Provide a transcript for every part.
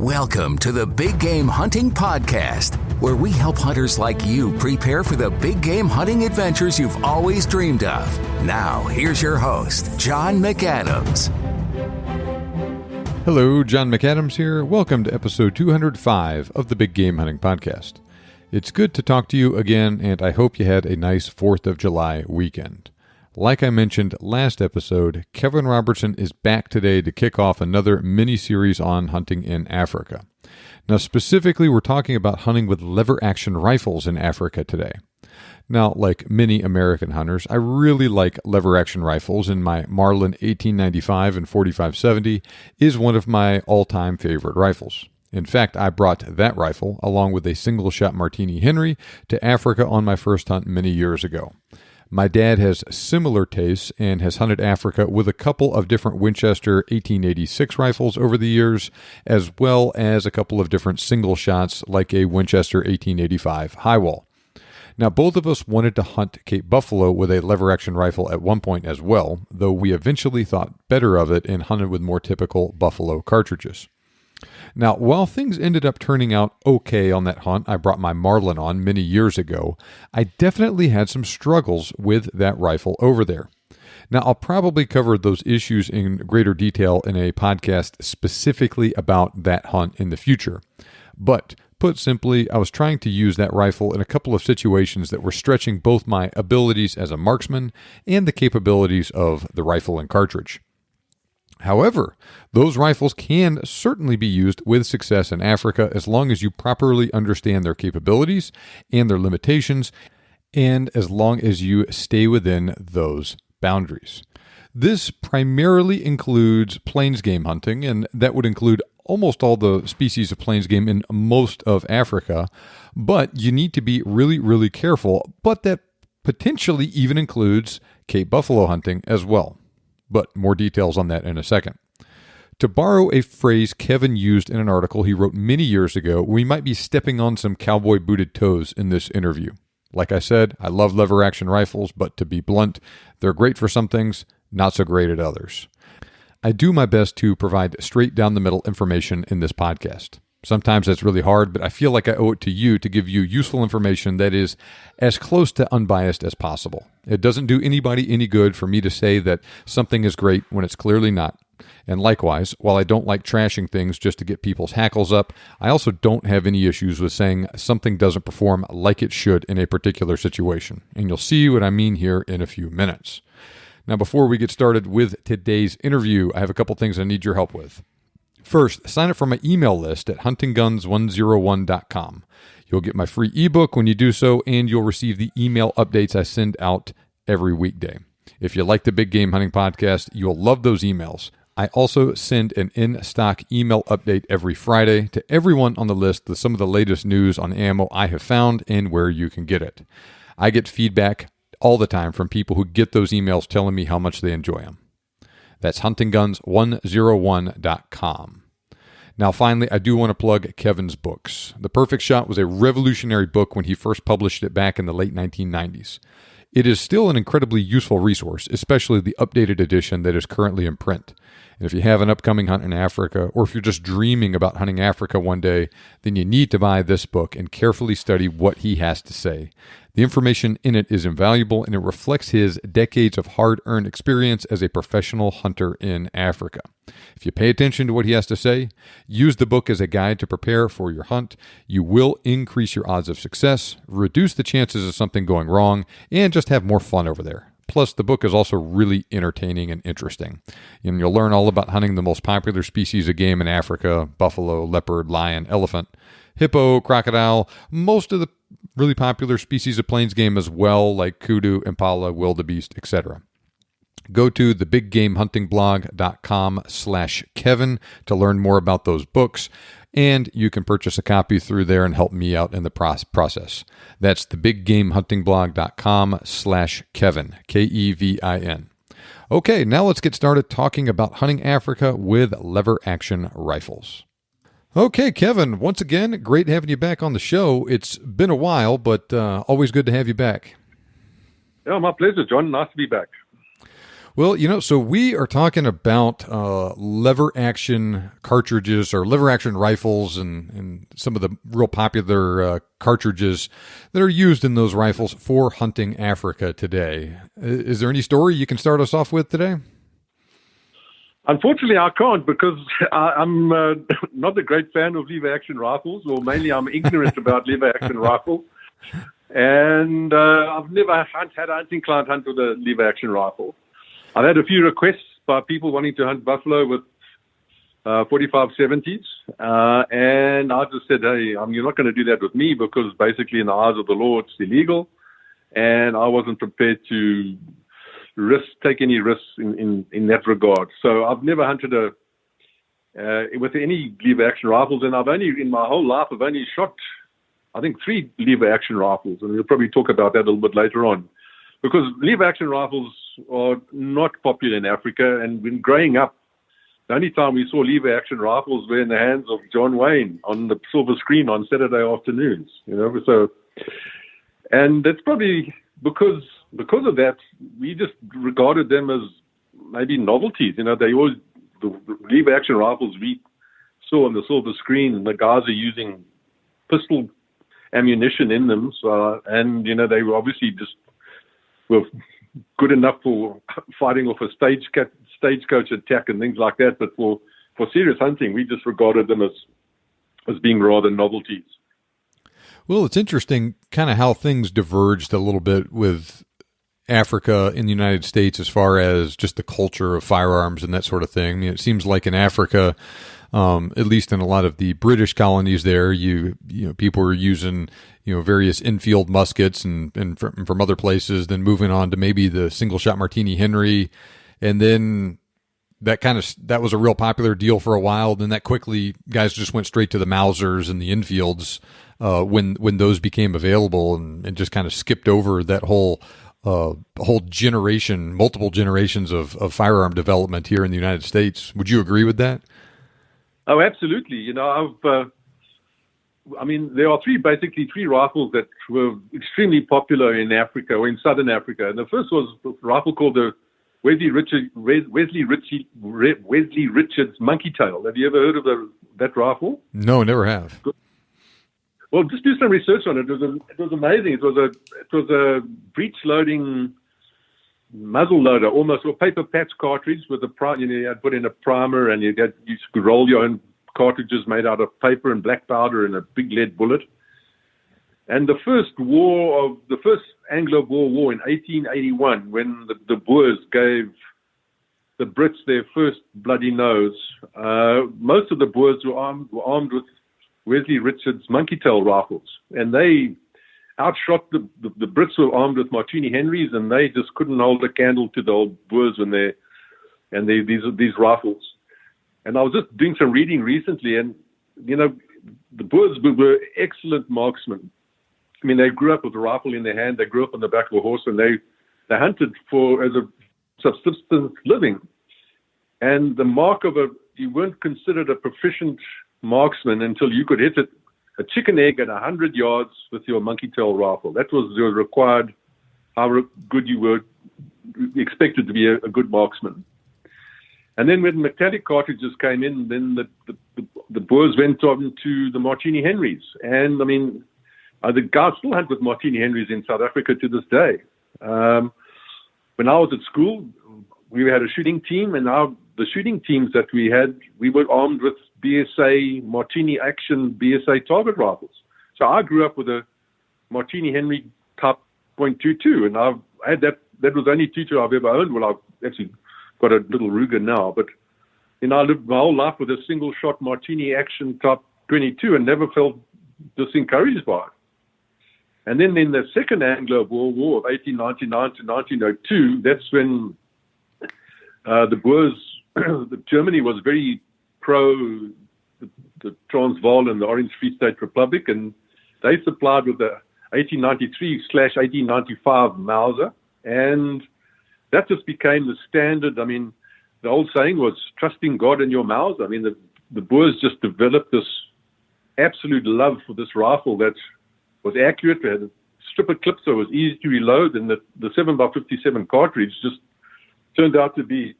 Welcome to the Big Game Hunting Podcast, where we help hunters like you prepare for the big game hunting adventures you've always dreamed of. Now, here's your host, John McAdams. Hello, John McAdams here. Welcome to episode 205 of the Big Game Hunting Podcast. It's good to talk to you again, and I hope you had a nice 4th of July weekend. Like I mentioned last episode, Kevin Robertson is back today to kick off another mini-series on hunting in Africa. Now, specifically, we're talking about hunting with lever-action rifles in Africa today. Now, like many American hunters, I really like lever-action rifles, and my Marlin 1895 and 4570 is one of my all-time favorite rifles. In fact, I brought that rifle, along with a single-shot Martini Henry, to Africa on my first hunt many years ago. My dad has similar tastes and has hunted Africa with a couple of different Winchester 1886 rifles over the years, as well as a couple of different single shots like a Winchester 1885 Highwall. Now, both of us wanted to hunt Cape Buffalo with a lever-action rifle at one point as well, though we eventually thought better of it and hunted with more typical Buffalo cartridges. Now, while things ended up turning out okay on that hunt I brought my Marlin on many years ago, I definitely had some struggles with that rifle over there. Now, I'll probably cover those issues in greater detail in a podcast specifically about that hunt in the future. But, put simply, I was trying to use that rifle in a couple of situations that were stretching both my abilities as a marksman and the capabilities of the rifle and cartridge. However, those rifles can certainly be used with success in Africa as long as you properly understand their capabilities and their limitations, and as long as you stay within those boundaries. This primarily includes plains game hunting, and that would include almost all the species of plains game in most of Africa, but you need to be really, really careful, but that potentially even includes Cape Buffalo hunting as well. But more details on that in a second. To borrow a phrase Kevin used in an article he wrote many years ago, we might be stepping on some cowboy booted toes in this interview. Like I said, I love lever action rifles, but to be blunt, they're great for some things, not so great at others. I do my best to provide straight down the middle information in this podcast. Sometimes that's really hard, but I feel like I owe it to you to give you useful information that is as close to unbiased as possible. It doesn't do anybody any good for me to say that something is great when it's clearly not. And likewise, while I don't like trashing things just to get people's hackles up, I also don't have any issues with saying something doesn't perform like it should in a particular situation. And you'll see what I mean here in a few minutes. Now, before we get started with today's interview, I have a couple things I need your help with. First, sign up for my email list at huntingguns101.com. You'll get my free ebook when you do so, and you'll receive the email updates I send out every weekday. If you like the Big Game Hunting Podcast, you'll love those emails. I also send an in-stock email update every Friday to everyone on the list with some of the latest news on ammo I have found and where you can get it. I get feedback all the time from people who get those emails telling me how much they enjoy them. That's huntingguns101.com. Now, finally, I do want to plug Kevin's books. The Perfect Shot was a revolutionary book when he first published it back in the late 1990s. It is still an incredibly useful resource, especially the updated edition that is currently in print. And if you have an upcoming hunt in Africa, or if you're just dreaming about hunting Africa one day, then you need to buy this book and carefully study what he has to say. The information in it is invaluable, and it reflects his decades of hard-earned experience as a professional hunter in Africa. If you pay attention to what he has to say, use the book as a guide to prepare for your hunt, you will increase your odds of success, reduce the chances of something going wrong, and just have more fun over there. Plus, the book is also really entertaining and interesting. And you'll learn all about hunting the most popular species of game in Africa: buffalo, leopard, lion, elephant, hippo, crocodile, most of the really popular species of plains game as well, like kudu, impala, wildebeest, etc. Go to thebiggamehuntingblog.com/Kevin to learn more about those books, and you can purchase a copy through there and help me out in the process. That's thebiggamehuntingblog.com/Kevin, Kevin. Okay, now let's get started talking about hunting Africa with lever-action rifles. Okay, Kevin, once again, great having you back on the show. It's been a while, but always good to have you back. Yeah, my pleasure, John. Nice to be back. Well, so we are talking about lever action cartridges or lever action rifles and some of the real popular cartridges that are used in those rifles for hunting Africa today. Is there any story you can start us off with today? Unfortunately, I can't because I'm not a great fan of lever action rifles, or mainly I'm ignorant about lever action rifles. And I've never had a hunting client hunt with a lever action rifle. I've had a few requests by people wanting to hunt buffalo with 45-70s. And I just said, hey, you're not going to do that with me because basically in the eyes of the law, it's illegal. And I wasn't prepared to take any risks in that regard. So I've never hunted with any lever action rifles, and in my whole life, I've only shot, I think, 3 lever action rifles, and we'll probably talk about that a little bit later on, because lever action rifles are not popular in Africa, and when growing up, the only time we saw lever action rifles were in the hands of John Wayne on the silver screen on Saturday afternoons, so, and that's probably because of that, we just regarded them as maybe novelties. They always, the lever action rifles we saw on the silver screen, the guys are using pistol ammunition in them. So, and, they were obviously just were good enough for fighting off a stagecoach attack and things like that. But for serious hunting, we just regarded them as being rather novelties. Well, it's interesting kind of how things diverged a little bit with Africa in the United States as far as just the culture of firearms and that sort of thing. It seems like in Africa, at least in a lot of the British colonies there, people were using, various infield muskets and from other places, then moving on to maybe the single shot Martini Henry. And then that was a real popular deal for a while. Then that quickly guys just went straight to the Mausers and the Infields, when those became available and just kind of skipped over that whole generation, multiple generations of firearm development here in the United States. Would you agree with that? Oh, absolutely. there are basically three rifles that were extremely popular in Africa or in Southern Africa. And the first was a rifle called the Wesley Richards Monkey Tail. Have you ever heard of that rifle? No, never have. Well, just do some research on it. It was amazing. It was a breech loading muzzle loader, almost a paper patch cartridge with you had put in a primer, and you could roll your own cartridges made out of paper and black powder and a big lead bullet. And the first Anglo-Boer War in 1881, when the Boers gave the Brits their first bloody nose, most of the Boers were armed with Wesley Richards monkey tail rifles, and they outshot the Brits were armed with Martini Henrys, and they just couldn't hold a candle to the old Boers these rifles. And I was just doing some reading recently, and the Boers were excellent marksmen. They grew up with a rifle in their hand. They grew up on the back of a horse, and they hunted as a subsistence living. And the mark of you weren't considered a proficient marksman until you could hit a chicken egg at 100 yards with your monkey tail rifle. That was your required, how good you were expected to be a good marksman. And then when metallic cartridges came in, then the Boers went on to the Martini Henrys. And the guys still hunt with Martini Henrys in South Africa to this day. When I was at school, we had a shooting team, and the shooting teams that we had, we were armed with BSA Martini Action BSA target rifles. So I grew up with a Martini Henry Type .22, and I had that. That was the only .22 I've ever owned. Well, I've actually got a little Ruger now, but I lived my whole life with a single shot Martini Action Type .22 and never felt disencouraged by it. And then in the second Anglo-Boer War of 1899 to 1902, that's when the Boers, Germany was very pro the Transvaal and the Orange Free State Republic, and they supplied with the 1893/1895 Mauser, and that just became the standard. The old saying was trusting God in your Mauser. The Boers just developed this absolute love for this rifle that was accurate. It had a stripper clip, so it was easy to reload, and the 7x57 cartridge just turned out to be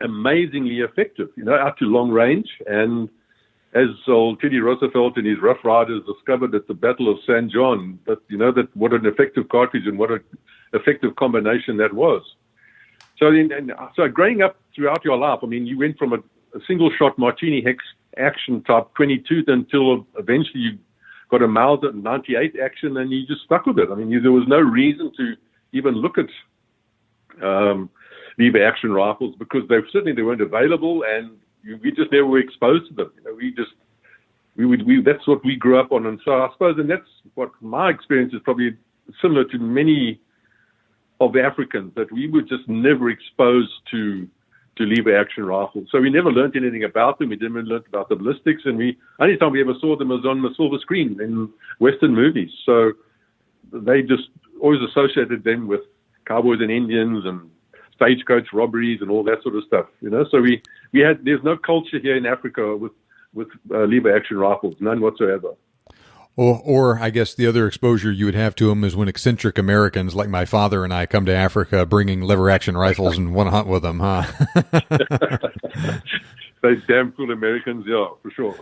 amazingly effective, out to long range. And as old Teddy Roosevelt and his Rough Riders discovered at the Battle of San Juan, that what an effective cartridge and what an effective combination that was. So growing up throughout your life, you went from a single-shot Martini Hex action type 22 until eventually you got a Mauser 98 action, and you just stuck with it. There was no reason to even look at lever action rifles because they weren't available, and we just never were exposed to them. That's what we grew up on, and so I suppose, and that's what my experience is probably similar to many of the Africans, that we were just never exposed to lever action rifles. So we never learned anything about them. We never learned about the ballistics, and only time we ever saw them was on the silver screen in Western movies. So they just always associated them with cowboys and Indians and stagecoach robberies and all that sort of stuff. So there's no culture here in Africa with lever action rifles, none whatsoever. Or I guess the other exposure you would have to them is when eccentric Americans like my father and I come to Africa bringing lever-action rifles and want to hunt with them, huh? Those damn fool Americans, yeah, for sure.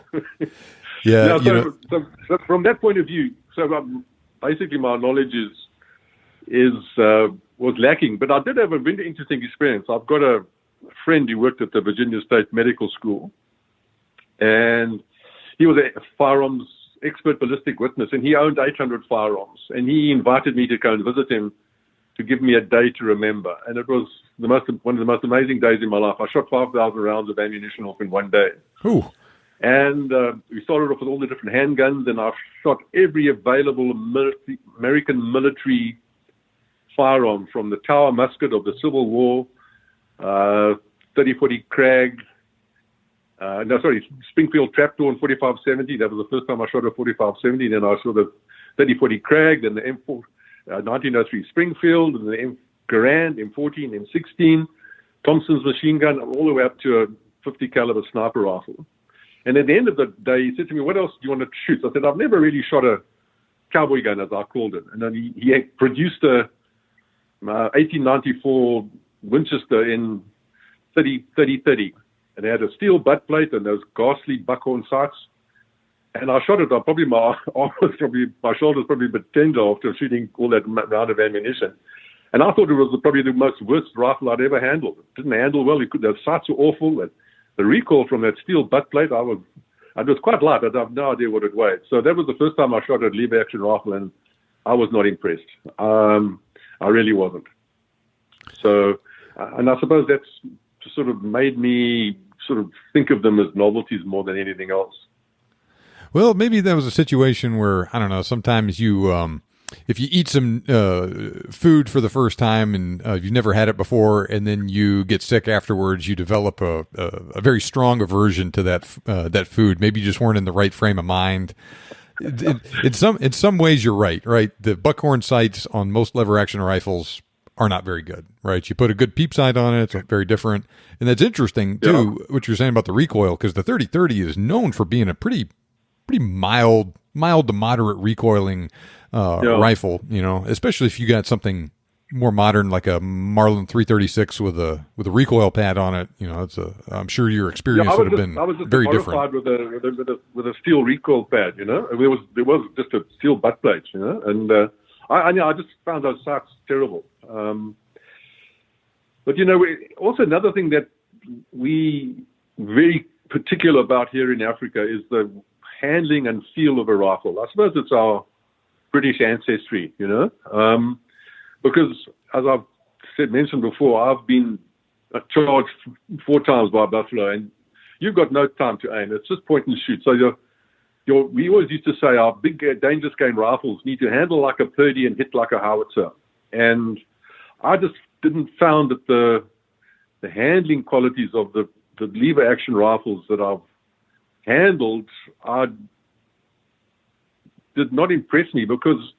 Yeah. So from that point of view, basically my knowledge was lacking, but I did have a really interesting experience. I've got a friend who worked at the Virginia State Medical School, and he was a firearms expert ballistic witness, and he owned 800 firearms, and he invited me to go and visit him to give me a day to remember. And it was one of the most amazing days in my life. I shot 5,000 rounds of ammunition off in one day. Ooh. And we started off with all the different handguns, and I shot every available American military firearm, from the Tower musket of the Civil War, 30-40 Krag, Springfield Trapdoor in 4570. That was the first time I shot a 4570. Then I shot a 30-40 Krag, then the M4, 1903 Springfield, and the M Garand, M14, M16, Thompson's machine gun, all the way up to a 50 caliber sniper rifle. And at the end of the day, he said to me, "What else do you want to shoot?" I said, "I've never really shot a cowboy gun, as I called it." And then he produced a 1894 Winchester in 30-30. And it had a steel butt plate and those ghastly buckhorn sights. And I shot it on my shoulders probably a bit tender after shooting all that round of ammunition. And I thought it was probably the most worst rifle I'd ever handled. It didn't handle well. The sights were awful. The recoil from that steel butt plate, it was quite light. I have no idea what it weighed. So that was the first time I shot a lever action rifle, and I was not impressed. I really wasn't. So, and I suppose that's sort of made me sort of think of them as novelties more than anything else. Well, maybe that was a situation where, I don't know, sometimes you, if you eat some food for the first time and you've never had it before, and then you get sick afterwards, you develop a very strong aversion to that food. Maybe you just weren't in the right frame of mind. In some ways, you're right? The buckhorn sights on most lever action rifles are not very good, right? You put a good peep sight on it, it's very different. And that's interesting, too, what you're saying about the recoil, because the 30-30 is known for being a pretty mild to moderate recoiling rifle, especially if you got something more modern like a Marlin 336 with a recoil pad on it. I'm sure your experience would have been very different. With a steel recoil pad, there was just a steel butt plate, and I just found those sights terrible. But also another thing that we very particular about here in Africa is the handling and feel of a rifle. I suppose it's our British ancestry, because as I've mentioned before, I've been charged 4 times by buffalo, and you've got no time to aim. It's just point and shoot. So we always used to say our big dangerous game rifles need to handle like a Purdy and hit like a howitzer. And I just didn't found that the handling qualities of the lever action rifles that I've handled did not impress me, because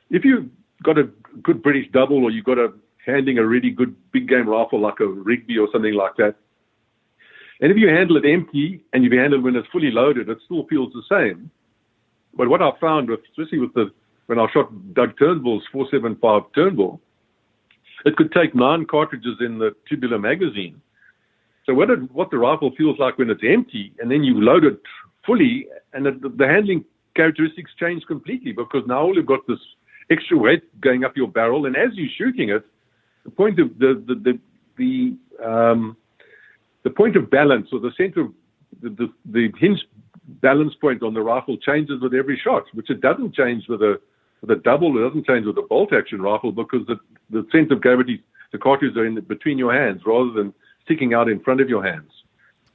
if you got a good British double, or you got handling a really good big game rifle like a Rigby or something like that, and if you handle it empty and you handle it when it's fully loaded, it still feels the same. But what I found, especially when I shot Doug Turnbull's 475 Turnbull, it could take 9 cartridges in the tubular magazine. So what the rifle feels like when it's empty, and then you load it fully, and the handling characteristics change completely, because now you've got this extra weight going up your barrel, and as you're shooting it, the point of the point of balance, or the center of the hinge balance point on the rifle changes with every shot, which it doesn't change with a double. It doesn't change with a bolt action rifle, because the center of gravity, the cartridges are in between your hands rather than sticking out in front of your hands.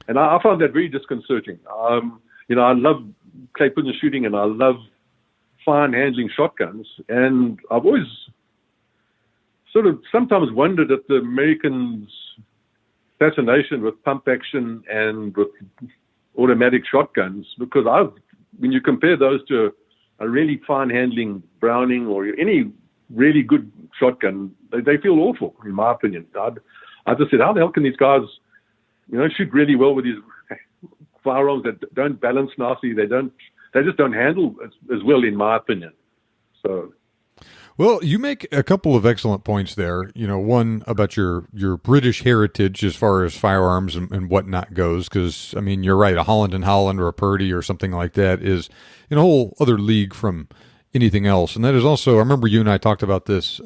And I found that very disconcerting. I love clay pigeon shooting, and I love fine handling shotguns. And I've always sort of sometimes wondered at the Americans' fascination with pump action and with automatic shotguns, because when you compare those to a really fine handling Browning or any really good shotgun, they feel awful, in my opinion. I just said, how the hell can these guys, shoot really well with these firearms that don't balance nicely? They just don't handle as well, in my opinion. So. Well, you make a couple of excellent points there. One about your British heritage as far as firearms and whatnot goes, because, you're right, a Holland & Holland or a Purdy or something like that is in a whole other league from anything else. And that is also, I remember you and I talked about this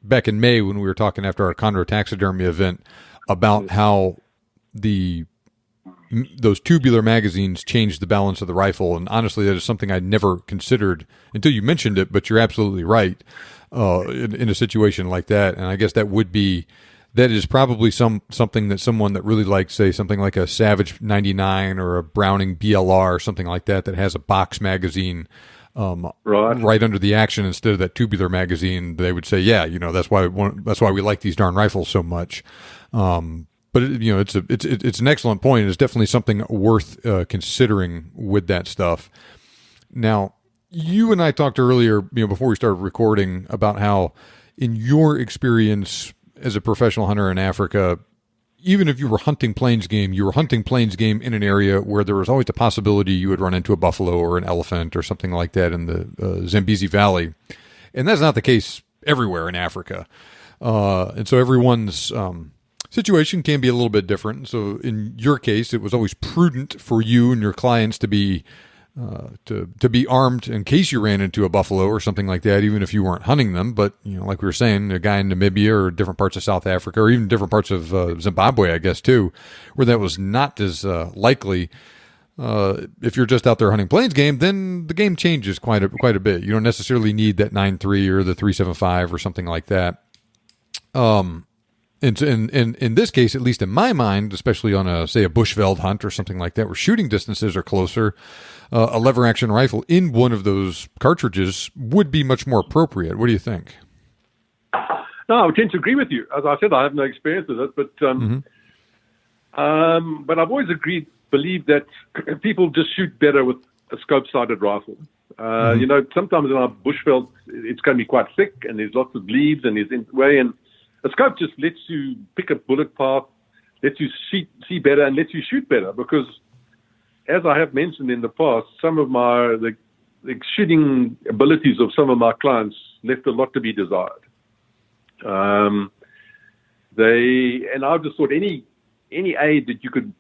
back in May when we were talking after our chondro taxidermy event about how those tubular magazines changed the balance of the rifle. And honestly, that is something I'd never considered until you mentioned it, but you're absolutely right in a situation like that. And I guess that is probably something that someone that really likes, say, something like a Savage 99 or a Browning BLR or something like that has a box magazine right under the action instead of that tubular magazine, they would say, yeah, that's why we like these darn rifles so much. But it's an excellent point. It's definitely something worth considering with that stuff. Now, you and I talked earlier, before we started recording, about how, in your experience as a professional hunter in Africa, even if you were hunting plains game, you were hunting plains game in an area where there was always a possibility you would run into a buffalo or an elephant or something like that in the Zambezi Valley, and that's not the case everywhere in Africa. And so everyone's situation can be a little bit different. So in your case, it was always prudent for you and your clients to be armed in case you ran into a buffalo or something like that, even if you weren't hunting them. But, like we were saying, a guy in Namibia or different parts of South Africa or even different parts of Zimbabwe, I guess, too, where that was not as likely. If you're just out there hunting plains game, then the game changes quite a bit. You don't necessarily need that 9.3 or the 3.75 or something like that. In this case, at least in my mind, especially on a Bushveld hunt or something like that, where shooting distances are closer, a lever action rifle in one of those cartridges would be much more appropriate. What do you think? No, I would tend to agree with you. As I said, I have no experience with it, but I've always believed that people just shoot better with a scope-sighted rifle. Sometimes in our Bushveld, it's going to be quite thick, and there's lots of leaves, and there's in way, and a scope just lets you pick a bullet path, lets you see better, and lets you shoot better. Because, as I have mentioned in the past, some of the shooting abilities of some of my clients left a lot to be desired. And I just thought any aid that you could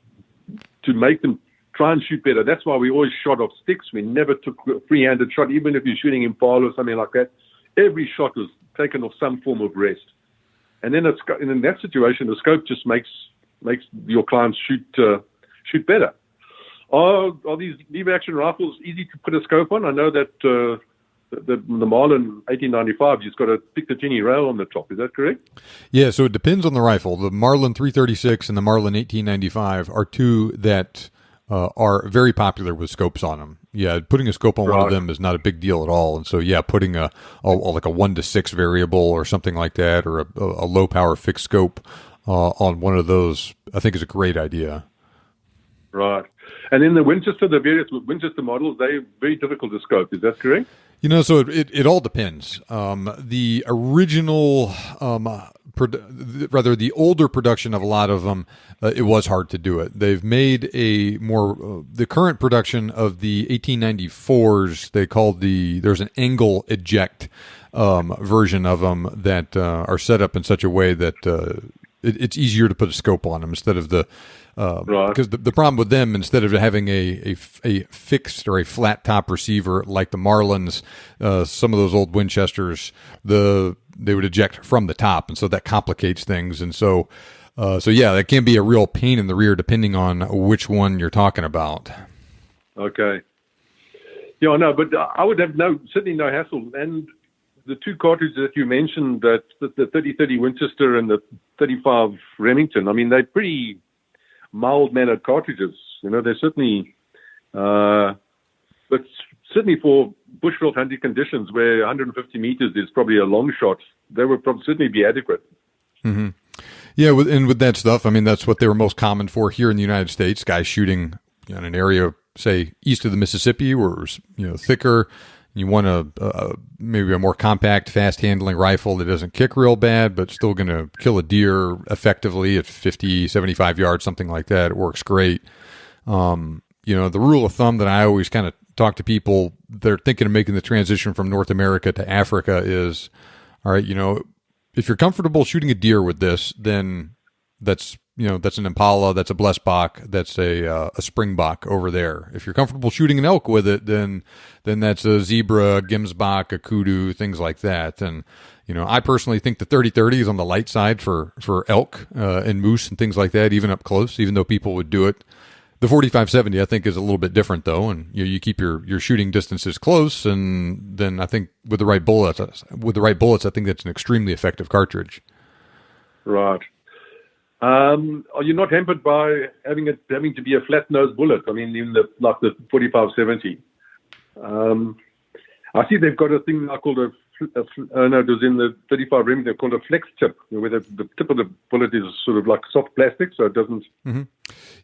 to make them try and shoot better. That's why we always shot off sticks. We never took a free-handed shot, even if you're shooting impala or something like that. Every shot was taken off some form of rest. And then in that situation, the scope just makes your clients shoot better. Are these lever action rifles easy to put a scope on? I know that the Marlin 1895, you've got a Picatinny rail on the top. Is that correct? Yeah, so it depends on the rifle. The Marlin 336 and the Marlin 1895 are two that are very popular with scopes on them. Yeah, putting a scope on one of them is not a big deal at all. And so, yeah, putting a 1-to-6 variable or something like that, or a low power fixed scope on one of those, I think is a great idea. Right. And then the various Winchester models, they're very difficult to scope. Is that correct? So it all depends. The original, the older production of a lot of them, it was hard to do it. They've made the current production of the 1894s, they called there's an angle eject version of them that are set up in such a way that it's easier to put a scope on them instead of the because the problem with them, instead of having a fixed or a flat top receiver like the Marlins, some of those old Winchesters, they would eject from the top, and so that complicates things. And so yeah, that can be a real pain in the rear depending on which one you're talking about. Okay. Yeah, no, but I would have certainly no hassle. And the two cartridges that you mentioned, that the 30-30 Winchester and the 35 Remington, I mean, they're pretty mild-mannered cartridges. They're certainly, but certainly for bushveld hunting conditions where 150 meters is probably a long shot, they would probably certainly be adequate. Mm-hmm. Yeah, with that stuff, I mean, that's what they were most common for here in the United States. Guys shooting in an area, say, east of the Mississippi, where it's thicker. You want maybe a more compact, fast-handling rifle that doesn't kick real bad, but still going to kill a deer effectively at 50, 75 yards, something like that. It works great. The rule of thumb that I always kind of talk to people that are thinking of making the transition from North America to Africa is, all right, if you're comfortable shooting a deer with this, then that's an Impala, that's a Blessbach, that's a Springbok over there. If you're comfortable shooting an elk with it, then that's a zebra, a Gemsbach, a kudu, things like that. And I personally think the 30-30 is on the light side for elk and moose and things like that, even up close. Even though people would do it, the 45-70 I think is a little bit different though, and you keep your shooting distances close, and then I think with the right bullets, I think that's an extremely effective cartridge. Right. Are you not hampered by having to be a flat nose bullet? I mean, even the 45-70. I see they've got a thing now called it was in the 35 Remington called a flex tip, where the tip of the bullet is sort of like soft plastic, so it doesn't. Mm-hmm.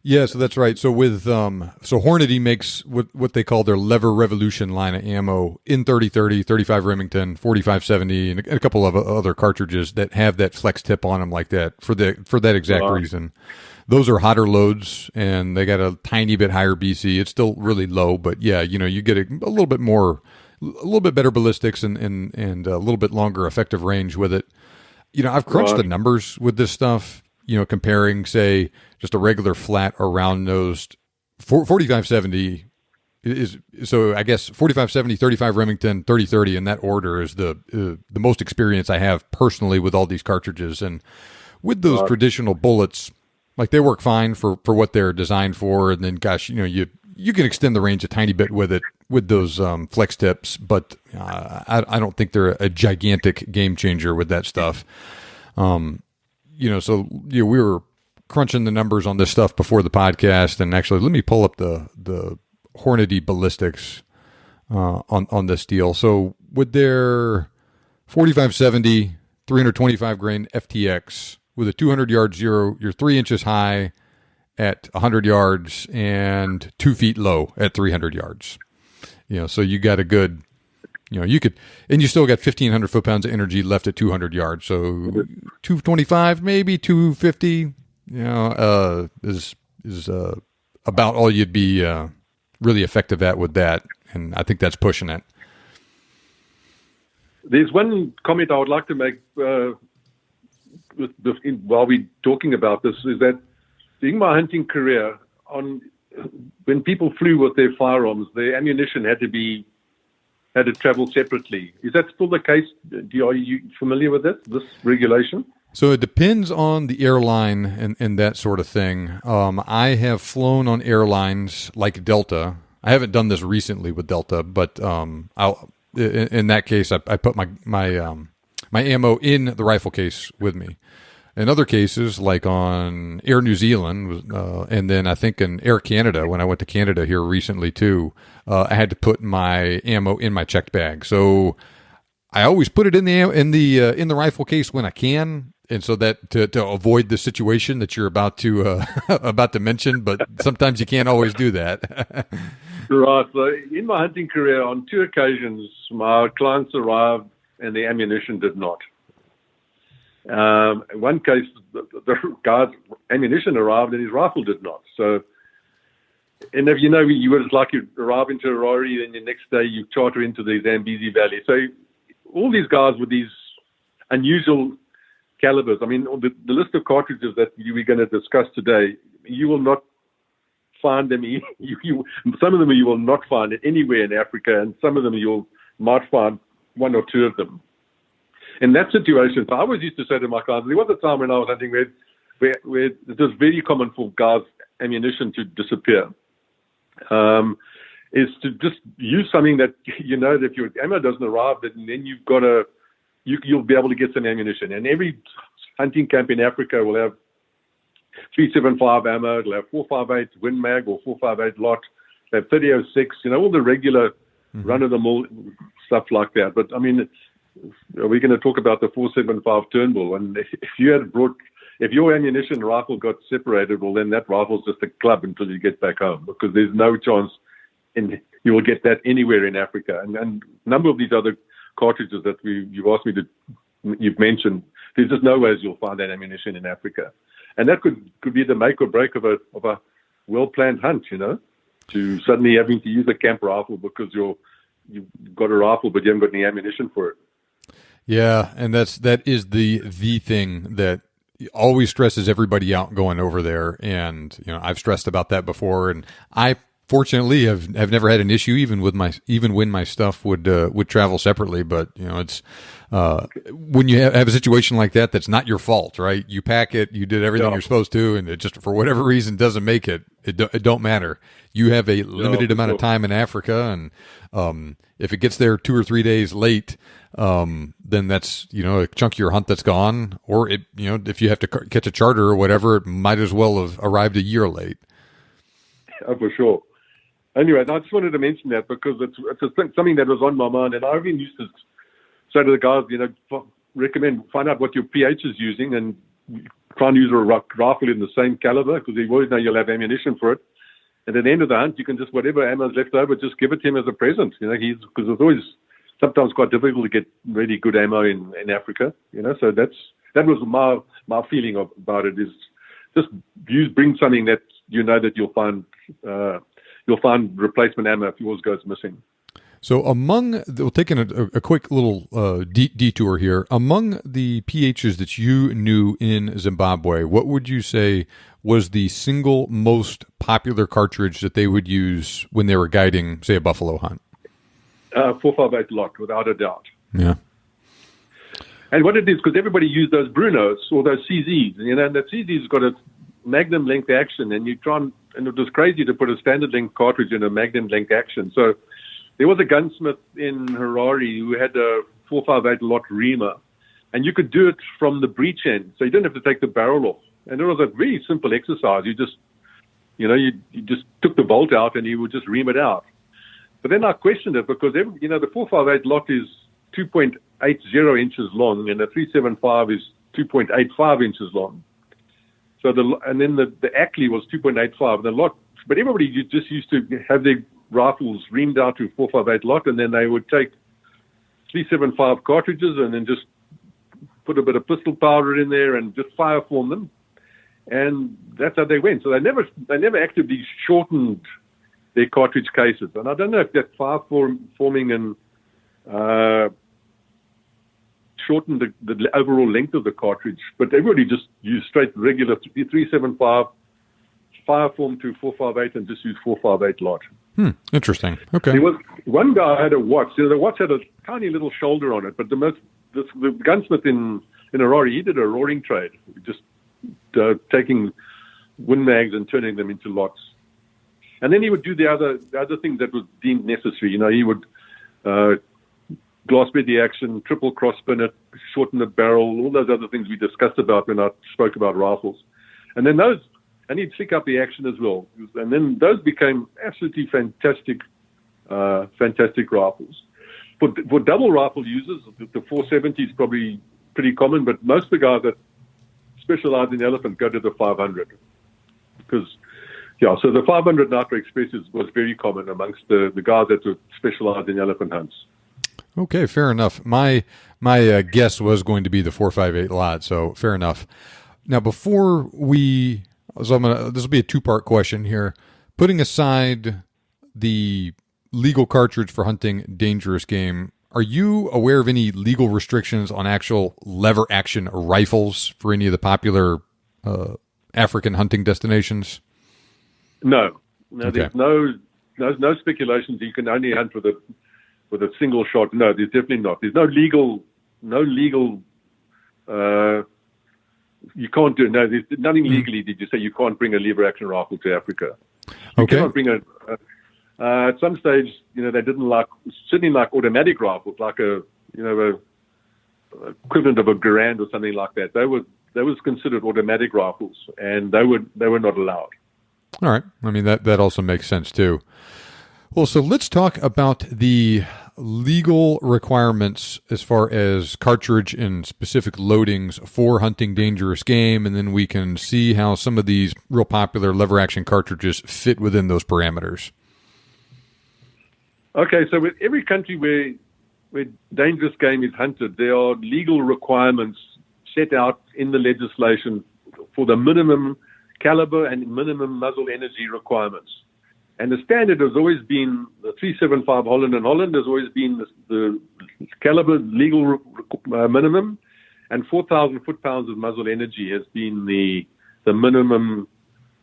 Yeah, so that's right. So with Hornady makes what they call their Lever Revolution line of ammo in 30-30, 35 Remington, 45-70, and a couple of other cartridges that have that flex tip on them like that for that exact reason. Those are hotter loads, and they got a tiny bit higher BC. It's still really low, but yeah, you get a little bit more. A little bit better ballistics and a little bit longer effective range with it. I've crunched the numbers with this stuff, comparing, say, just a regular flat or round-nosed 45-70 is, so I guess 45-70, 35 Remington, 30-30 in that order is the most experience I have personally with all these cartridges. And with those traditional bullets, like, they work fine for what they're designed for. And then, gosh, you can extend the range a tiny bit with it, with those flex tips, but I don't think they're a gigantic game changer with that stuff. So we were crunching the numbers on this stuff before the podcast, and actually, let me pull up the Hornady ballistics on this deal. So with their 45-70, 325 grain FTX with a 200-yard zero, you're 3 inches high at 100 yards and 2 feet low at 300 yards. So you got a good, you could, and you still got 1,500 foot-pounds of energy left at 200 yards. So 225, maybe 250, is about all you'd be really effective at with that. And I think that's pushing it. There's one comment I would like to make while we're talking about this, is that during my hunting career, when people flew with their firearms, their ammunition had to travel separately. Is that still the case? Are you familiar with this regulation? So it depends on the airline and that sort of thing. I have flown on airlines like Delta. I haven't done this recently with Delta, but in that case, I put my ammo in the rifle case with me. In other cases, like on Air New Zealand, and then I think in Air Canada, when I went to Canada here recently too, I had to put my ammo in my checked bag. So I always put it in the rifle case when I can, and so that to avoid the situation that you're about to mention. But sometimes you can't always do that. Right. So in my hunting career, on 2 occasions, my clients arrived and the ammunition did not. In one case, the guy's ammunition arrived and his rifle did not. So, and if you were like you arrive into Aurora, then the next day you charter into the Zambezi Valley. So all these guys with these unusual calibers. I mean, the list of cartridges that we're going to discuss today, you will not find them. Some of them you will not find anywhere in Africa, and some of them you might find one or two of them. In that situation, I always used to say to my guys, there was a time when I was hunting where it was very common for guys' ammunition to disappear. Is to just use something that you know that if your ammo doesn't arrive, then you've got you'll be able to get some ammunition. And every hunting camp in Africa will have 375 ammo, it'll have 458 Win Mag or 458 lot, they'll have 3006, all the regular run-of-the-mill stuff like that. But I mean, we're going to talk about the 475 Turnbull, and if your ammunition rifle got separated, well, then that rifle's just a club until you get back home, because there's no chance you will get that anywhere in Africa. And a number of these other cartridges that you've mentioned, there's just no ways you'll find that ammunition in Africa. And that could be the make or break of a well-planned hunt, to suddenly having to use a camp rifle because you've got a rifle but you haven't got any ammunition for it. Yeah, and that is the thing that always stresses everybody out going over there. And I've stressed about that before, and I fortunately have never had an issue even when my stuff would travel separately. But it's when you have a situation like that, that's not your fault, right? You pack it, you did everything you're supposed to, and it just for whatever reason doesn't make it. It don't matter. You have a limited amount of time in Africa, and if it gets there 2 or 3 days late, then that's a chunk of your hunt that's gone. Or if you have to catch a charter or whatever, it might as well have arrived a year late. Oh, for sure. Anyway, I just wanted to mention that because it's something that was on my mind, and I even used to say to the guys, find out what your pH is using and try and use a rifle in the same caliber, because you always know you'll have ammunition for it. And at the end of the hunt, you can just, whatever ammo's left over, just give it to him as a present, because it's always sometimes quite difficult to get really good ammo in Africa, so that was my feeling about it, is just bring something that that you'll find replacement ammo if yours goes missing. So we'll take a quick little detour here. Among the PHs that you knew in Zimbabwe, what would you say was the single most popular cartridge that they would use when they were guiding, say, a buffalo hunt? 458 lot, without a doubt. Yeah. And what it is, because everybody used those Brunos or those CZs, and that CZ's got a magnum length action, and and it was crazy to put a standard length cartridge in a magnum length action. So there was a gunsmith in Harare who had a 458 lot reamer, and you could do it from the breech end, so you didn't have to take the barrel off. And it was a very simple exercise. You just, you just took the bolt out and you would just ream it out. But then I questioned it because the 458 lot is 2.80 inches long, and the 375 is 2.85 inches long. So then the Ackley was 2.85. The lot, but everybody just used to have their rifles reamed out to 458 lot, and then they would take 375 cartridges and then just put a bit of pistol powder in there and just fire form them, and that's how they went. So they never actively shortened their cartridge cases, and I don't know if that fire forming and shortened the overall length of the cartridge, but everybody just used straight regular 375 fire form to 458 and just use 458 lot. Interesting. Okay. There was one guy had a Watts. The Watts had a tiny little shoulder on it, but the gunsmith in Harare, he did a roaring trade, just taking Win Mags and turning them into lots. And then he would do the other things that was deemed necessary. He would glass bed the action, triple cross spin it, shorten the barrel, all those other things we discussed about when I spoke about rifles. And then he'd flick up the action as well. And then those became absolutely fantastic rifles. For double rifle users, the 470 is probably pretty common, but most of the guys that specialize in elephant go to the 500. So the 500 Nitro Express was very common amongst the guys that were specialized in elephant hunts. Okay, fair enough. My guess was going to be the 458 lot, so fair enough. Now, this will be a two-part question here. Putting aside the legal cartridge for hunting dangerous game, Are you aware of any legal restrictions on actual lever action rifles for any of the popular African hunting destinations? No, Okay. there's no speculations. You can only hunt with a single shot. No, there's definitely not. There's no legal. You can't do. No, there's nothing legally. Did you say you can't bring a lever action rifle to Africa? You Okay. cannot bring at some stage, they didn't certainly like automatic rifles, like a equivalent of a Garand or something like that. They was considered automatic rifles, and they were not allowed. All right. I mean, that also makes sense too. Well, so let's talk about the legal requirements as far as cartridge and specific loadings for hunting dangerous game, and then we can see how some of these real popular lever action cartridges fit within those parameters. Okay, so with every country where dangerous game is hunted, there are legal requirements set out in the legislation for the minimum caliber and minimum muzzle energy requirements. And the standard has always been the 375 Holland and Holland has always been the caliber legal minimum, and 4,000 foot-pounds of muzzle energy has been the minimum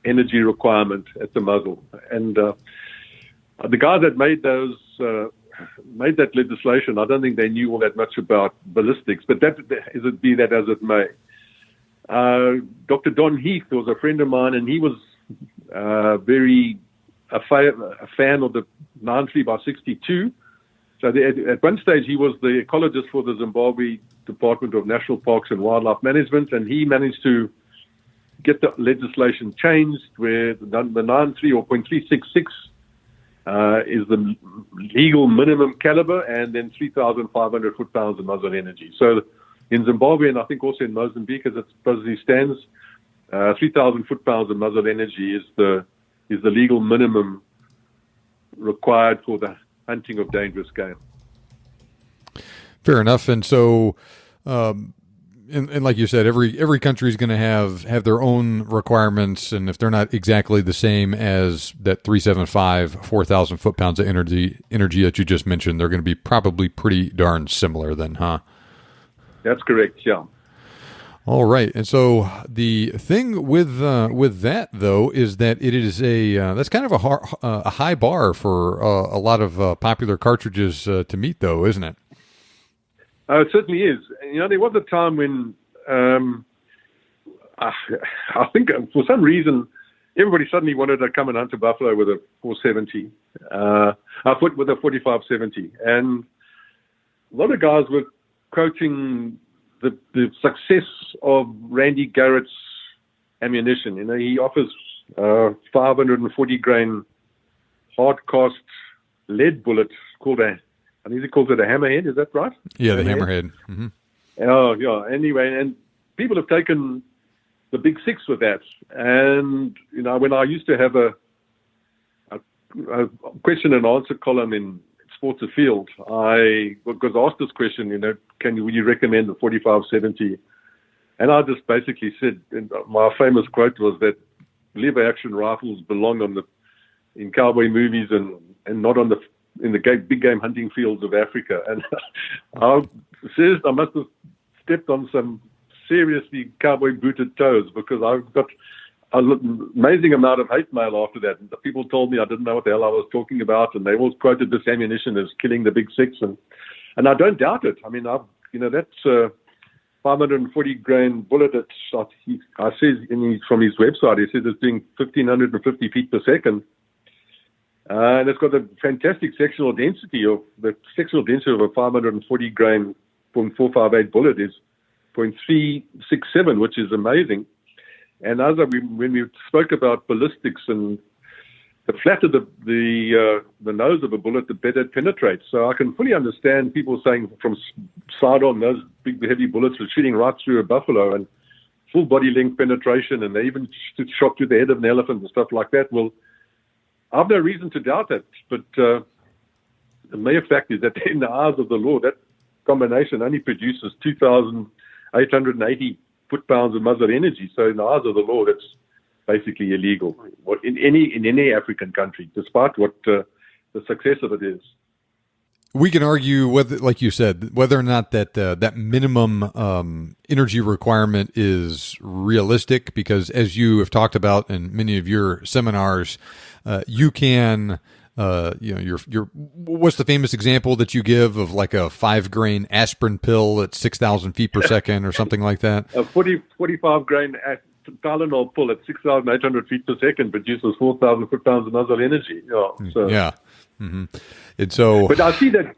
energy requirement at the muzzle. And the guy that made that legislation, I don't think they knew all that much about ballistics, but be that as it may. Dr. Don Heath was a friend of mine, and he was a fan of the 9.3x62. So at one stage, he was the ecologist for the Zimbabwe Department of National Parks and Wildlife Management, and he managed to get the legislation changed where the 9.3 or .366 is the legal minimum caliber, and then 3,500 foot-pounds of muzzle energy. So in Zimbabwe, and I think also in Mozambique, as it presently stands, 3,000 foot-pounds of muzzle energy is the legal minimum required for the hunting of dangerous game. Fair enough. And so, and like you said, every country is going to have their own requirements, and if they're not exactly the same as that 375, 4,000 foot-pounds of energy that you just mentioned, they're going to be probably pretty darn similar then, huh? That's correct, yeah. All right, and so the thing with that though is that it is that's kind of a high bar for a lot of popular cartridges to meet, though, isn't it? It certainly is. There was a time when I think for some reason everybody suddenly wanted to come and hunt a buffalo with a 470, with a 4570, and a lot of guys were quoting the success of Randy Garrett's ammunition. He offers 540 grain hard cast lead bullet called I think he calls it a hammerhead. Is that right? Yeah, the hammerhead. Mm-hmm. Oh, yeah. Anyway, and people have taken the big six with that. And when I used to have a question and answer column in Sports Afield, I was asked this question, would you recommend the 4570? And I just basically said, and my famous quote was that lever action rifles belong in cowboy movies and not in the big game hunting fields of Africa. And I must have stepped on some seriously cowboy booted toes, because I've got an amazing amount of hate mail after that. And the people told me I didn't know what the hell I was talking about, and they all quoted this ammunition as killing the big six, and I don't doubt it. I mean, that's 540 grain bullet. I says from his website, he says it's doing 1,550 feet per second, and it's got a fantastic sectional density. Of the sectional density of a 540 grain .458 bullet is 0.367, which is amazing. And when we spoke about ballistics, and the flatter the nose of a bullet, the better it penetrates. So I can fully understand people saying from side on, those big heavy bullets are shooting right through a buffalo and full body length penetration, and they even shot through the head of an elephant and stuff like that. Well, I have no reason to doubt that, but the mere fact is that in the eyes of the law, that combination only produces 2,880 foot-pounds of muzzle energy. So in the eyes of the law, that's basically illegal in any African country, despite what the success of it is. we can argue whether, like you said, whether or not that minimum energy requirement is realistic, because as you have talked about in many of your seminars, you can, your what's the famous example that you give of like a 5-grain aspirin pill at 6,000 feet per second or something like that? A 45-grain Tylenol pill at 6,800 feet per second produces 4,000 foot-pounds of nozzle energy. Yeah. So. Yeah. Mm-hmm. And so, but I see that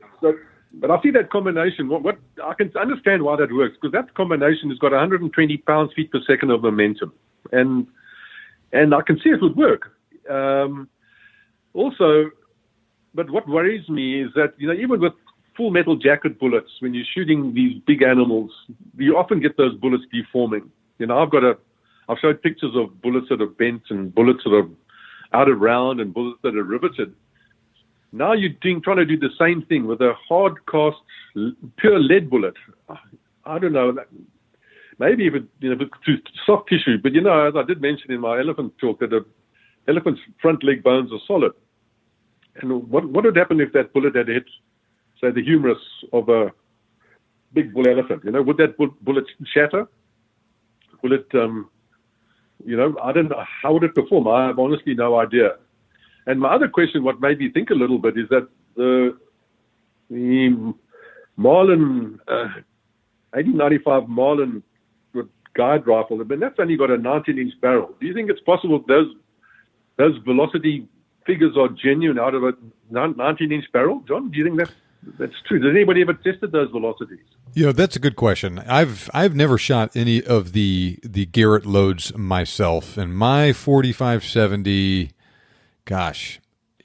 combination. What I can understand why that works, because that combination has got 120 pounds feet per second of momentum, and I can see it would work. Also, but what worries me is that even with full metal jacket bullets, when you're shooting these big animals, you often get those bullets deforming. I've showed pictures of bullets that are bent and bullets that are out of round and bullets that are riveted. Now you're trying to do the same thing with a hard cast, pure lead bullet. I don't know. Maybe if it's too soft tissue, but as I did mention in my elephant talk, that the elephant's front leg bones are solid. And what would happen if that bullet had hit, say, the humerus of a big bull elephant? Would that bullet shatter? Will it? I don't know. How would it perform? I have honestly no idea. And my other question, what made me think a little bit, is that the Marlin, 1895 Marlin guide rifle, but that's only got a 19-inch barrel. Do you think it's possible those velocity figures are genuine out of a 19-inch barrel? John, do you think that's true? Has anybody ever tested those velocities? That's a good question. I've never shot any of the Garrett loads myself, and my 4570. Gosh,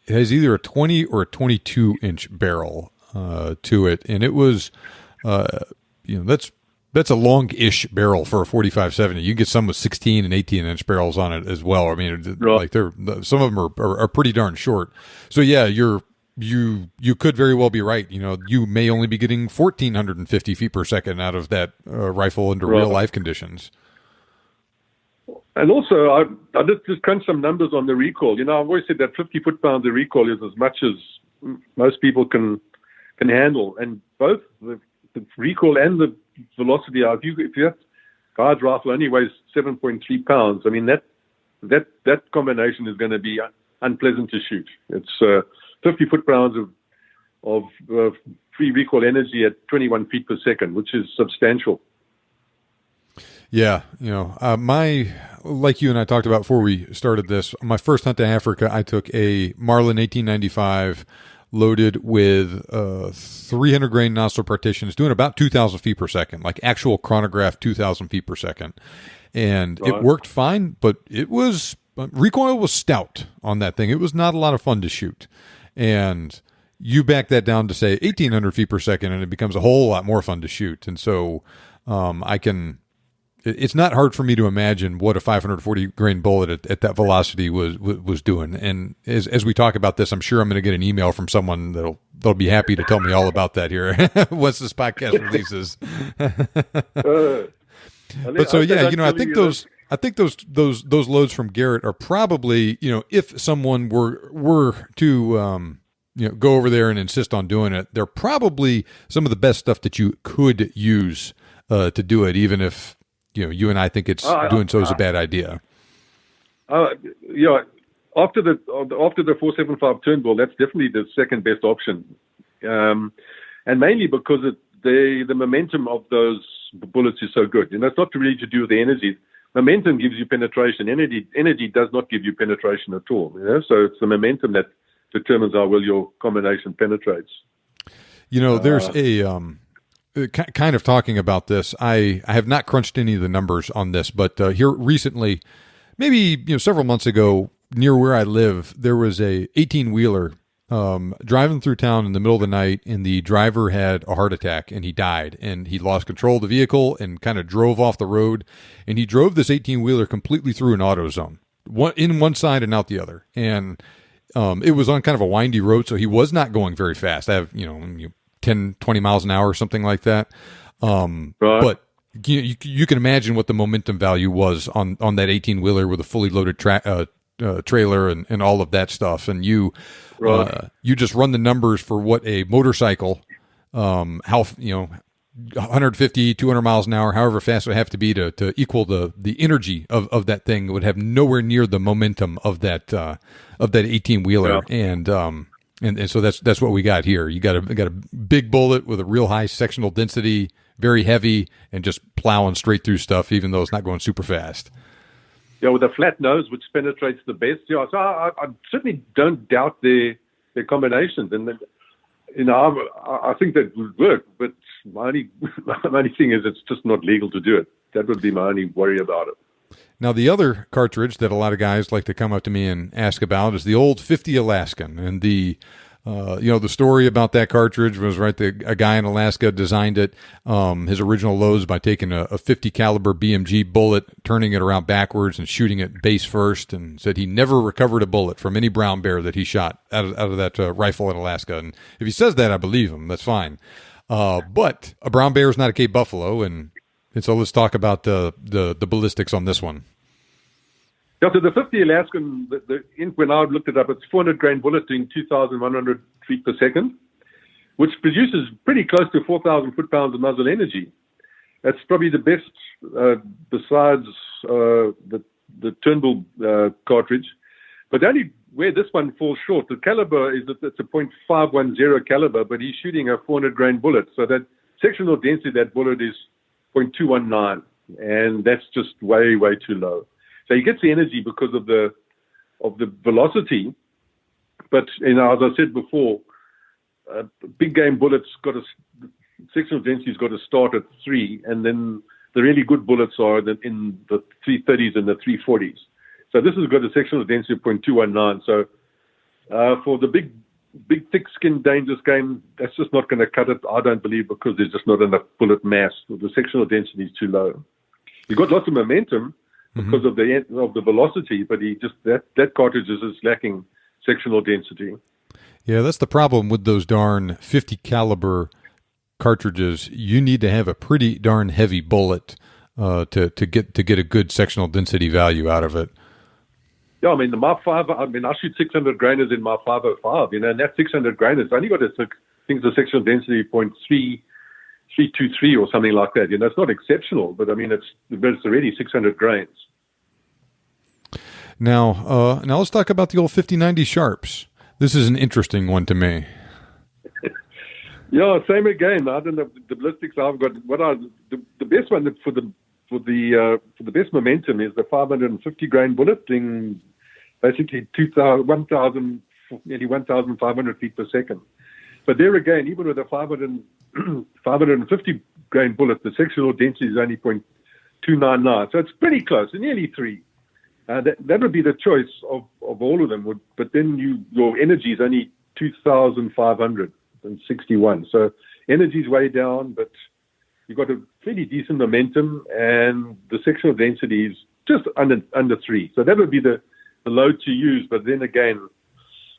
it has either a 20 or a 22-inch barrel to it, and it was, that's a long-ish barrel for a 4570. You can get some with 16 and 18-inch barrels on it as well. I mean, like some of them are pretty darn short. So yeah, you could very well be right. You may only be getting 1,450 feet per second out of that rifle under real life conditions. And also, I did just crunch some numbers on the recoil. I've always said that 50 foot-pounds of recoil is as much as most people can handle. And both the recoil and the velocity, if that guide rifle only weighs 7.3 pounds, I mean, that combination is going to be unpleasant to shoot. It's 50 foot-pounds of free recoil energy at 21 feet per second, which is substantial. Yeah, like you and I talked about before we started this, my first hunt to Africa, I took a Marlin 1895 loaded with 300 grain nozzle partitions, doing about 2,000 feet per second, like actual chronograph 2,000 feet per second. And it worked fine, but recoil was stout on that thing. It was not a lot of fun to shoot. And you back that down to, say, 1,800 feet per second, and it becomes a whole lot more fun to shoot. And so it's not hard for me to imagine what a 540 grain bullet at that velocity was doing. And as we talk about this, I'm sure I'm going to get an email from someone they'll be happy to tell me all about that here once this podcast releases. But so yeah, I think those loads from Garrett are probably, if someone were to go over there and insist on doing it, they're probably some of the best stuff that you could use to do it, even if you and I think it's doing so is a bad idea. After the 475 Turnbull, that's definitely the second best option, and mainly because the momentum of those bullets is so good. It's not really to do with the energy. Momentum gives you penetration. Energy does not give you penetration at all. So it's the momentum that determines how well your combination penetrates. There's kind of talking about this. I have not crunched any of the numbers on this, but here recently, maybe several months ago, near where I live, there was a 18-wheeler driving through town in the middle of the night, and the driver had a heart attack and he died, and he lost control of the vehicle and kind of drove off the road, and he drove this 18-wheeler completely through an auto zone, in one side and out the other, and it was on kind of a windy road, so he was not going very fast. I have 10, 20 miles an hour or something like that. Right. But you can imagine what the momentum value was on that 18-wheeler with a fully loaded trailer and all of that stuff, and you just run the numbers for what a motorcycle, 150, 200 miles an hour, however fast it would have to be to equal the energy of that thing. It would have nowhere near the momentum of that 18-wheeler. Yeah. And so that's what we got here. You got a big bullet with a real high sectional density, very heavy, and just plowing straight through stuff, even though it's not going super fast. Yeah, with a flat nose, which penetrates the best. Yeah, so I certainly don't doubt their combinations, and I think that would work. But my only thing is, it's just not legal to do it. That would be my only worry about it. Now, the other cartridge that a lot of guys like to come up to me and ask about is the old 50 Alaskan, and the story about that cartridge was a guy in Alaska designed it, his original loads by taking a 50 caliber BMG bullet, turning it around backwards and shooting it base first, and said he never recovered a bullet from any brown bear that he shot out of that rifle in Alaska. And if he says that, I believe him. That's fine. But a brown bear is not a Cape buffalo, and so let's talk about the ballistics on this one. Yeah, so the 50 Alaskan, when I looked it up, it's 400 grain bullet doing 2,100 feet per second, which produces pretty close to 4,000 foot-pounds of muzzle energy. That's probably the best besides the Turnbull cartridge. But the only where this one falls short, the caliber is that it's a .510 caliber, but he's shooting a 400 grain bullet. So that sectional density of that bullet is 0.219, and that's just way, way too low. So he gets the energy because of the velocity, but as I said before, big game bullets sectional density's got to start at 3, and then the really good bullets are in the 330s and the 340s. So this has got a sectional density of 0.219. So for the big thick skin dangerous game, that's just not going to cut it. I don't believe, because there's just not enough bullet mass. The sectional density is too low. You've got lots of momentum because of the velocity, but that cartridge is lacking sectional density. Yeah, that's the problem with those darn 50 caliber cartridges. You need to have a pretty darn heavy bullet to get a good sectional density value out of it. Yeah, I mean the Mark 5. I shoot 600 grainers in my 505. And that 600 grainers only got the sectional density 0.323 or something like that. It's not exceptional, but it's already 600 grains. Now let's talk about the old 5090 Sharps. This is an interesting one to me. Yeah, same again. I don't know the ballistics I've got. The best one for the best momentum is the 550 grain bullet, doing basically 1,500 feet per second. But there again, even with a 550 grain bullet, the sectional density is only 0.299. So it's pretty close, nearly 3. That would be the choice of all of them. But then your energy is only 2,561. So energy is way down, but you've got a pretty decent momentum, and the sectional density is just under 3. So that would be the load to use. But then again,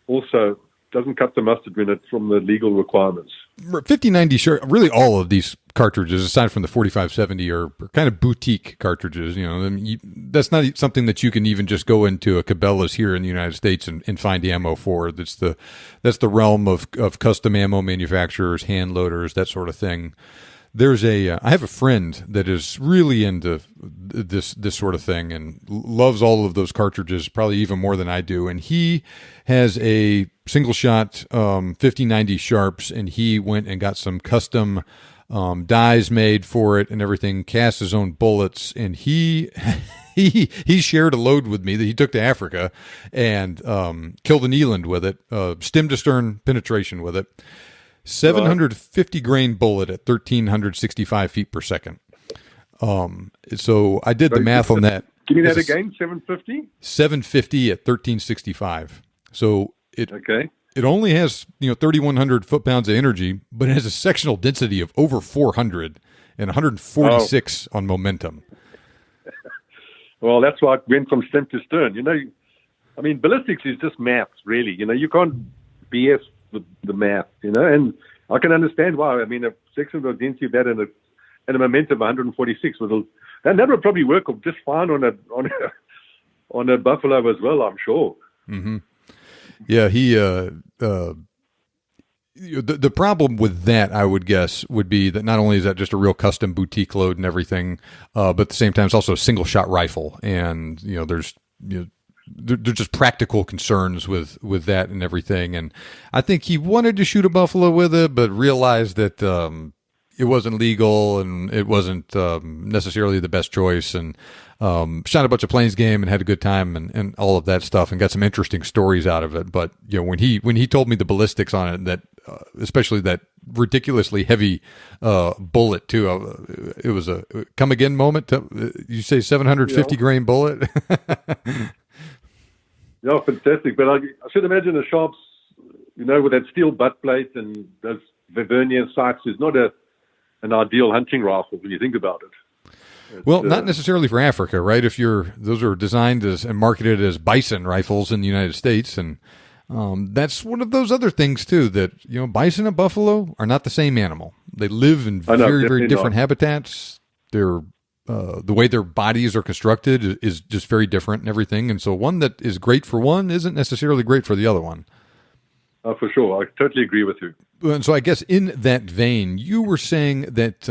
also doesn't cut the mustard when it's from the legal requirements. 5090 Sharp, really all of these cartridges, aside from the 4570, are kind of boutique cartridges. That's not something that you can even just go into a Cabela's here in the United States and find ammo for. That's the realm of custom ammo manufacturers, hand loaders, that sort of thing. I have a friend that is really into this sort of thing and loves all of those cartridges, probably even more than I do. And he has a single shot 5090 Sharps, and he went and got some custom dies made for it and everything, cast his own bullets, and he shared a load with me that he took to Africa and killed an eland with it, stem to stern penetration with it. 750 grain bullet at 1,365 feet per second. So I did the math on that. Give me that again. 750. 750 at 1,365. So it only has 3,100 foot-pounds of energy, but it has a sectional density of over 400 and 146 on momentum. Well, that's why it went from stem to stern. Ballistics is just math, really. You can't BS the math, and I can understand why. A sectional density of that and a momentum of 146 that would probably work just fine on on a buffalo as well, I'm sure. Mm-hmm. Yeah, he. The problem with that, I would guess, would be that not only is that just a real custom boutique load and everything, but at the same time, it's also a single shot rifle, and there's there's just practical concerns with that and everything. And I think he wanted to shoot a buffalo with it, but realized that it wasn't legal and it wasn't necessarily the best choice, and shot a bunch of plains game and had a good time and all of that stuff, and got some interesting stories out of it. But when he told me the ballistics on it, that especially that ridiculously heavy bullet too, it was a come again moment. You say 750 grain bullet. Yeah, fantastic. But I should imagine a Sharps, with that steel butt plate and those Vernier sights, is not an ideal hunting rifle when you think about it. Well, not necessarily for Africa, right? Those are designed as and marketed as bison rifles in the United States, and that's one of those other things too, that bison and buffalo are not the same animal. They live in very different habitats. They're the way their bodies are constructed is just very different and everything, and so one that is great for one isn't necessarily great for the other one. For sure, I totally agree with you. And so I guess in that vein, you were saying that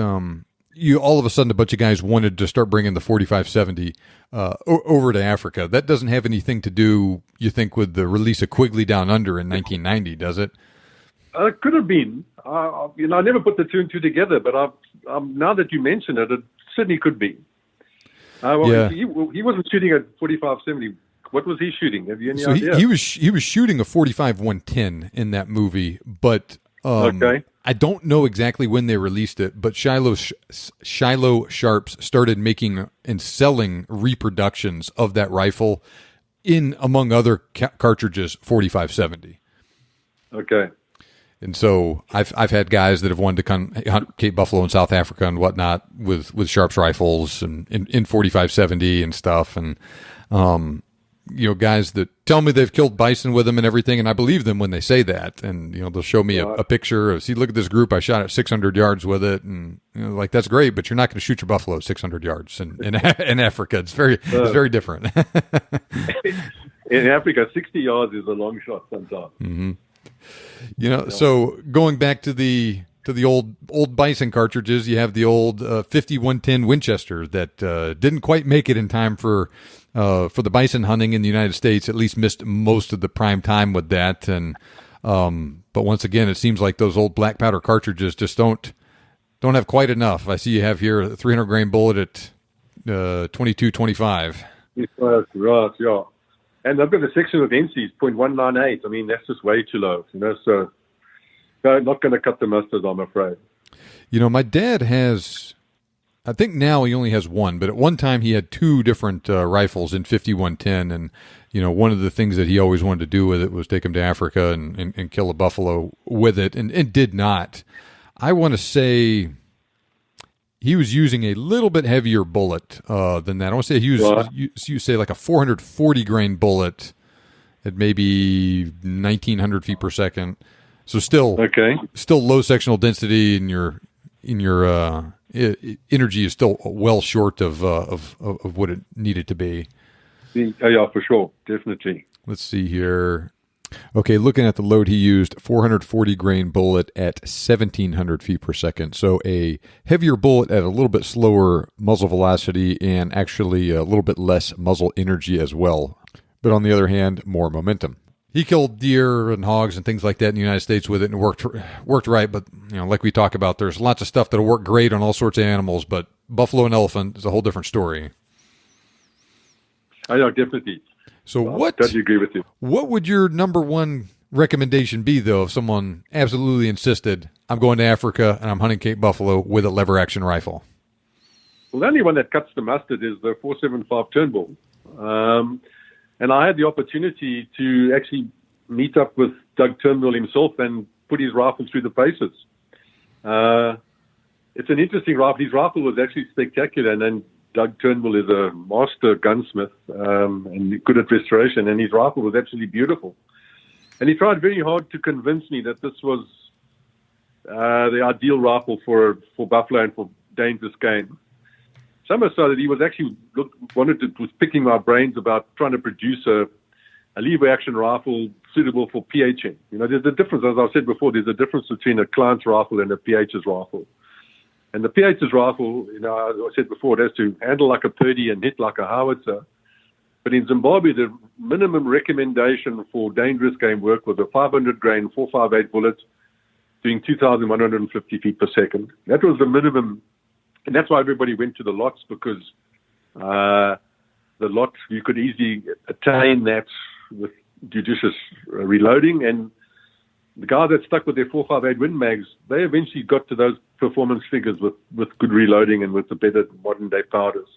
you all of a sudden a bunch of guys wanted to start bringing the 4570 over to Africa. That doesn't have anything to do, you think, with the release of Quigley Down Under in 1990, does it? It could have been. I never put the two and two together, but now that you mention it, it certainly could be. Yeah. He wasn't shooting at 4570. What was he shooting? Have you any idea? He was shooting a 45-110 in that movie, but okay. I don't know exactly when they released it, but Shiloh Sharps started making and selling reproductions of that rifle in, among other cartridges, 4570. Okay. And so I've had guys that have wanted to come hunt Cape buffalo in South Africa and whatnot with Sharps rifles and in 4570 and stuff, and guys that tell me they've killed bison with them and everything, and I believe them when they say that. And they'll show me a picture of, see, look at this group I shot at 600 yards with it, and like, that's great, but you're not going to shoot your buffalo at 600 yards in Africa. It's very different. In Africa, 60 yards is a long shot sometimes. Mm-hmm. So going back to the old bison cartridges, you have the old 50-110 Winchester that didn't quite make it in time for the bison hunting in the United States. At least missed most of the prime time with that. And but once again, it seems like those old black powder cartridges just don't have quite enough. I see you have here a 300 grain bullet at 22.25. Right, yeah. And I've got a section of NC's 0.198. I mean, that's just way too low. So not going to cut the mustard, I'm afraid. My dad has, I think now he only has one, but at one time he had two different rifles in 5110. And, one of the things that he always wanted to do with it was take him to Africa and kill a buffalo with it, and did not. I want to say he was using a little bit heavier bullet than that. I want to say you say like a 440 grain bullet at maybe 1900 feet per second. So still low sectional density, and your energy is still well short of what it needed to be. Yeah, for sure, definitely. Let's see here. Okay, looking at the load he used, 440 grain bullet at 1,700 feet per second. So a heavier bullet at a little bit slower muzzle velocity, and actually a little bit less muzzle energy as well. But on the other hand, more momentum. He killed deer and hogs and things like that in the United States with it, and worked right. But like we talk about, there's lots of stuff that'll work great on all sorts of animals, but buffalo and elephant is a whole different story. I know, definitely. So I totally agree with you. What would your number one recommendation be, though, if someone absolutely insisted, I'm going to Africa and I'm hunting Cape buffalo with a lever action rifle? Well, the only one that cuts the mustard is the 475 Turnbull. And I had the opportunity to actually meet up with Doug Turnbull himself and put his rifle through the paces. It's an interesting rifle. His rifle was actually spectacular, and then Doug Turnbull is a master gunsmith and good at restoration, and his rifle was absolutely beautiful. And he tried very hard to convince me that this was the ideal rifle for buffalo and for dangerous game. So much so that he was actually was picking my brains about trying to produce a lever action rifle suitable for PHing. There's a difference, as I've said before, there's a difference between a client's rifle and a PH's rifle. And the PH's rifle, as I said before, it has to handle like a Purdy and hit like a howitzer. But in Zimbabwe, the minimum recommendation for dangerous game work was a 500 grain 458 bullet doing 2,150 feet per second. That was the minimum. And that's why everybody went to the lots, because the lot, you could easily attain that with judicious reloading. And the guys that stuck with their 458 Win mags, they eventually got to those performance figures with good reloading and with the better modern day powders.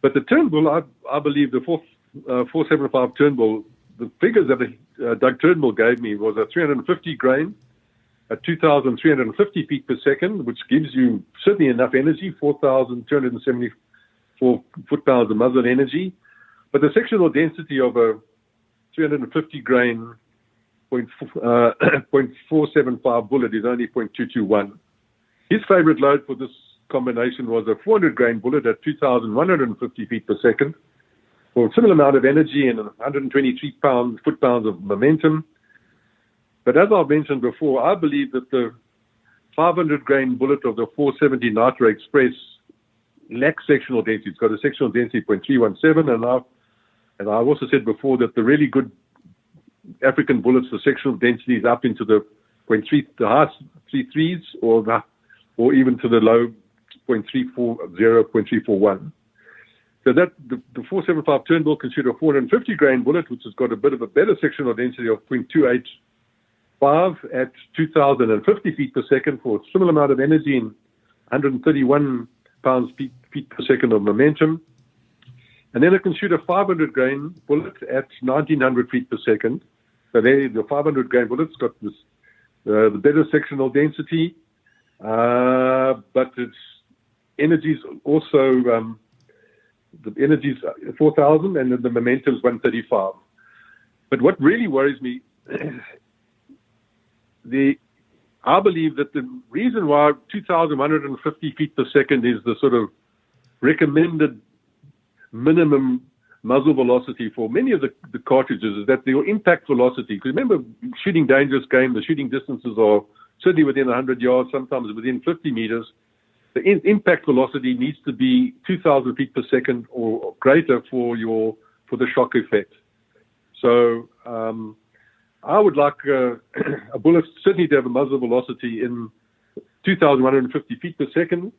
But the Turnbull, I believe the 475 Turnbull, the figures that Doug Turnbull gave me was a 350 grain at 2,350 feet per second, which gives you certainly enough energy, 4,274 foot-pounds of muzzle energy. But the sectional density of a 350 grain .475 bullet is only 0.221. His favorite load for this combination was a 400 grain bullet at 2,150 feet per second for a similar amount of energy and 123 foot-pounds of momentum. But as I've mentioned before, I believe that the 500 grain bullet of the 470 Nitro Express lacks sectional density. It's got a sectional density of 0.317, and I've also said before that the really good African bullets, the sectional density is up into the 0.3, the high 3.3s, or even to the low 0.340, 0.341. So that the 475 Turnbull can shoot a 450 grain bullet, which has got a bit of a better sectional density of 0.285 at 2,050 feet per second for a similar amount of energy and 131 feet per second of momentum. And then it can shoot a 500 grain bullet at 1,900 feet per second. So there, the 500 grain bullet's got this the better sectional density, but its energy is also the energy is 4,000 and the momentum is 135. But what really worries me, I believe that the reason why 2,150 feet per second is the sort of recommended minimum muzzle velocity for many of the cartridges is that their impact velocity, because remember, shooting dangerous game, the shooting distances are certainly within 100 yards, sometimes within 50 meters. The impact velocity needs to be 2,000 feet per second or greater for the shock effect. So I would like a bullet certainly to have a muzzle velocity in 2,150 feet per second.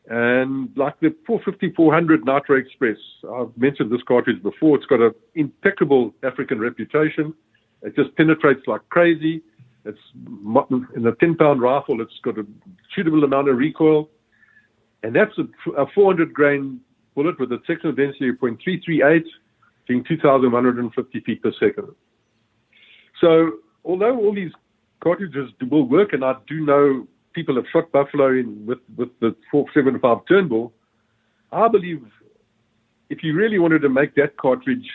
And like the 450-400 Nitro Express, I've mentioned this cartridge before. It's got an impeccable African reputation. It just penetrates like crazy. It's in a 10-pound rifle. It's got a shootable amount of recoil. And that's a 400 grain bullet with a sectional density of 0.338, being 2,150 feet per second. So although all these cartridges will work, and I do know people have shot buffalo with the 475 Turnbull, I believe if you really wanted to make that cartridge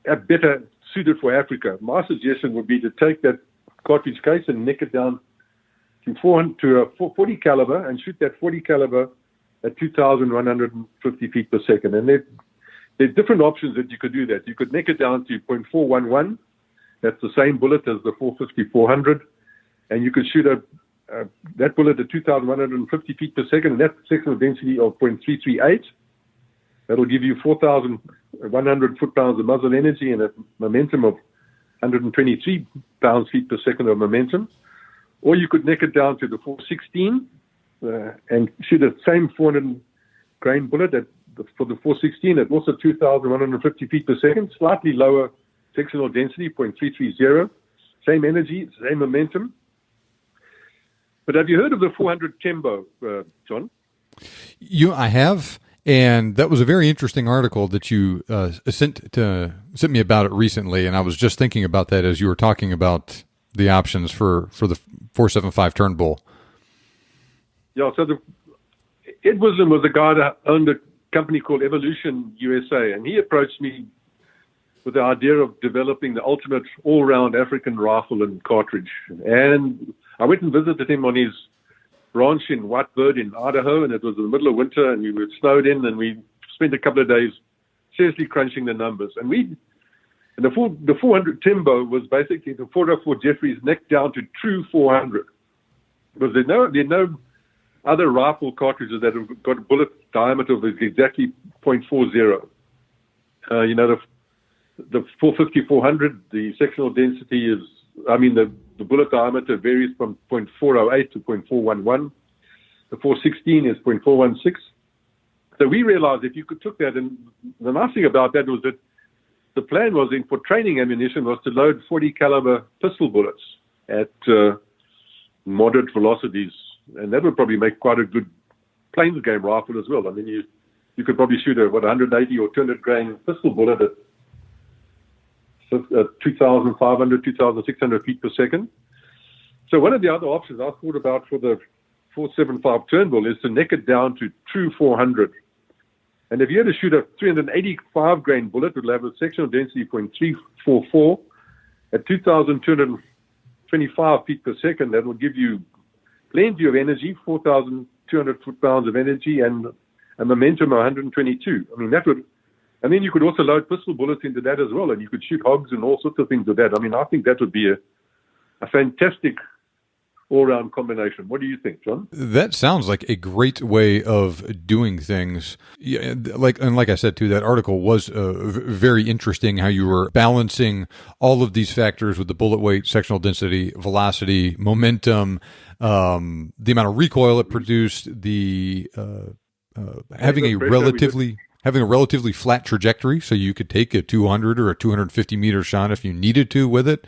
a better suited for Africa, my suggestion would be to take that cartridge case and nick it down to a 40 caliber and shoot that 40 caliber at 2,150 feet per second. And there's different options that you could do that. You could nick it down to 0.411. That's the same bullet as the 450-400. And you could shoot that bullet at 2,150 feet per second, and that's sectional density of 0.338. That'll give you 4,100 foot-pounds of muzzle energy and a momentum of 123 pounds-feet per second of momentum. Or you could nick it down to the 416 and shoot the same 400 grain bullet for the 416 at also 2,150 feet per second, slightly lower sectional density, 0.330, same energy, same momentum. But have you heard of the 400 Kembo, John? I have, and that was a very interesting article that you sent me about it recently, and I was just thinking about that as you were talking about the options for the 475 Turnbull. Yeah, so Ed Wisdom was a guy that owned a company called Evolution USA, and he approached me with the idea of developing the ultimate all-round African rifle and cartridge. And I went and visited him on his ranch in Whitebird in Idaho, and it was in the middle of winter, and we were snowed in, and we spent a couple of days seriously crunching the numbers. And the 400 Timbo was basically the 404 Jeffries neck down to true 400. Because there are no other rifle cartridges that have got a bullet diameter of exactly 0.40. The 450-400, the sectional density is, the bullet diameter varies from 0.408 to 0.411. The 416 is 0.416. So we realized if you could took that, and the nice thing about that was that the plan was for training ammunition was to load 40 caliber pistol bullets at moderate velocities, and that would probably make quite a good plains game rifle as well. I mean, you could probably shoot a 180 or 200 grain pistol bullet at 2,500, 2,600 feet per second. So one of the other options I thought about for the 475 Turnbull is to neck it down to true 400. And if you had to shoot a 385 grain bullet, it would have a sectional density 0.344 at 2,225 feet per second. That will give you plenty of energy, 4,200 foot-pounds of energy, and a momentum of 122. I mean, that would, and then you could also load pistol bullets into that as well, and you could shoot hogs and all sorts of things with that. I mean, I think that would be a fantastic all-round combination. What do you think, John? That sounds like a great way of doing things. Yeah, like I said too, that article was very interesting. How you were balancing all of these factors with the bullet weight, sectional density, velocity, momentum, the amount of recoil it produced, the having a relatively flat trajectory, so you could take a 200 or a 250 meter shot if you needed to with it.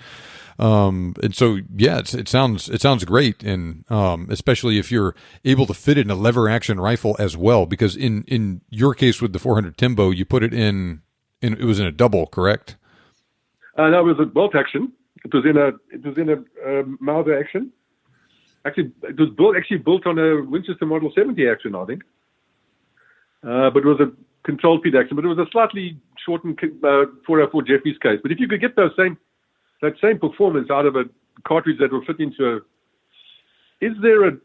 And so, yeah, it sounds great. And, especially if you're able to fit it in a lever action rifle as well, because in your case with the 400 Timbo, you put it it was in a double, correct? No, it was a bolt action. It was in a Mauser action. Actually, it was built on a Winchester Model 70 action, I think. But it was a controlled feed action, but it was a slightly shortened 404 Jeffries case. But if you could get that same performance out of a cartridge that will fit into is there an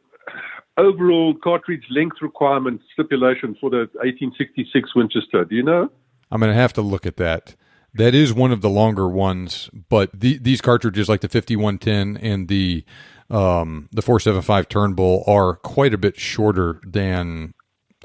overall cartridge length requirement stipulation for the 1866 Winchester? Do you know? I'm going to have to look at that. That is one of the longer ones, but these cartridges like the 5110 and the 475 Turnbull are quite a bit shorter than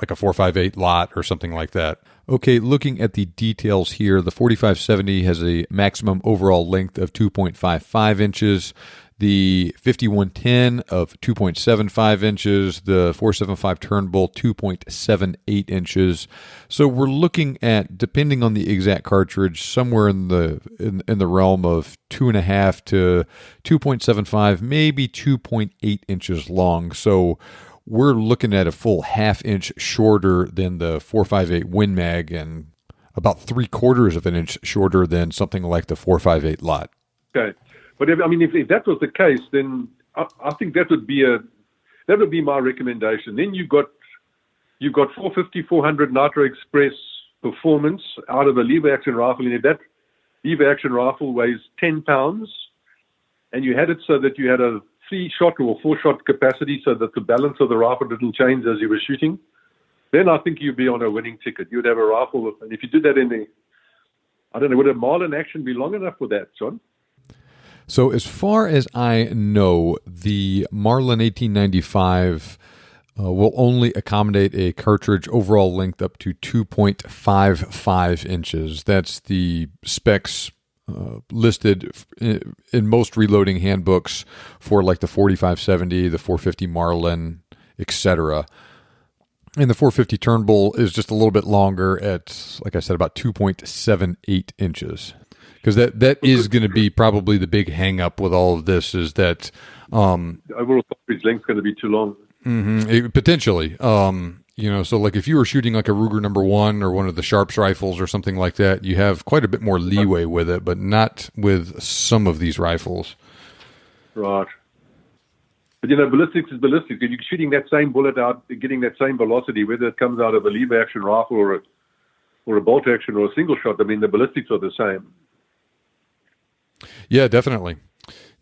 like a 458 lot or something like that. Okay, looking at the details here, the 4570 has a maximum overall length of 2.55 inches, the 5110 of 2.75 inches, the 475 Turnbull 2.78 inches. So we're looking at, depending on the exact cartridge, somewhere in the realm of 2.5 to 2.75, maybe 2.8 inches long. So we're looking at a full half-inch shorter than the 458 Win Mag and about 3/4 of an inch shorter than something like the 458 lot. Okay, but if that was the case, then I think that would be my recommendation. Then you've got 450-400 Nitro Express performance out of a lever action rifle, and if that lever action rifle weighs 10 pounds, and you had it so that you had a 3-shot or 4-shot capacity so that the balance of the rifle didn't change as you were shooting, then I think you'd be on a winning ticket. You'd have a rifle, and if you did that would a Marlin action be long enough for that, John? So as far as I know, the Marlin 1895 will only accommodate a cartridge overall length up to 2.55 inches. That's the specs listed in most reloading handbooks for like the 4570, the 450 Marlin, etc. And the 450 Turnbull is just a little bit longer at, like I said, about 2.78 inches. Because that is going to be probably the big hang up with all of this is that the overall cartridge length is going to be too long. Potentially. So like if you were shooting like a Ruger #1 or one of the Sharps rifles or something like that, you have quite a bit more leeway with it, but not with some of these rifles. Right. But ballistics is ballistics. If you're shooting that same bullet out, getting that same velocity, whether it comes out of a lever action rifle or a bolt action or a single shot, the ballistics are the same. Yeah, definitely.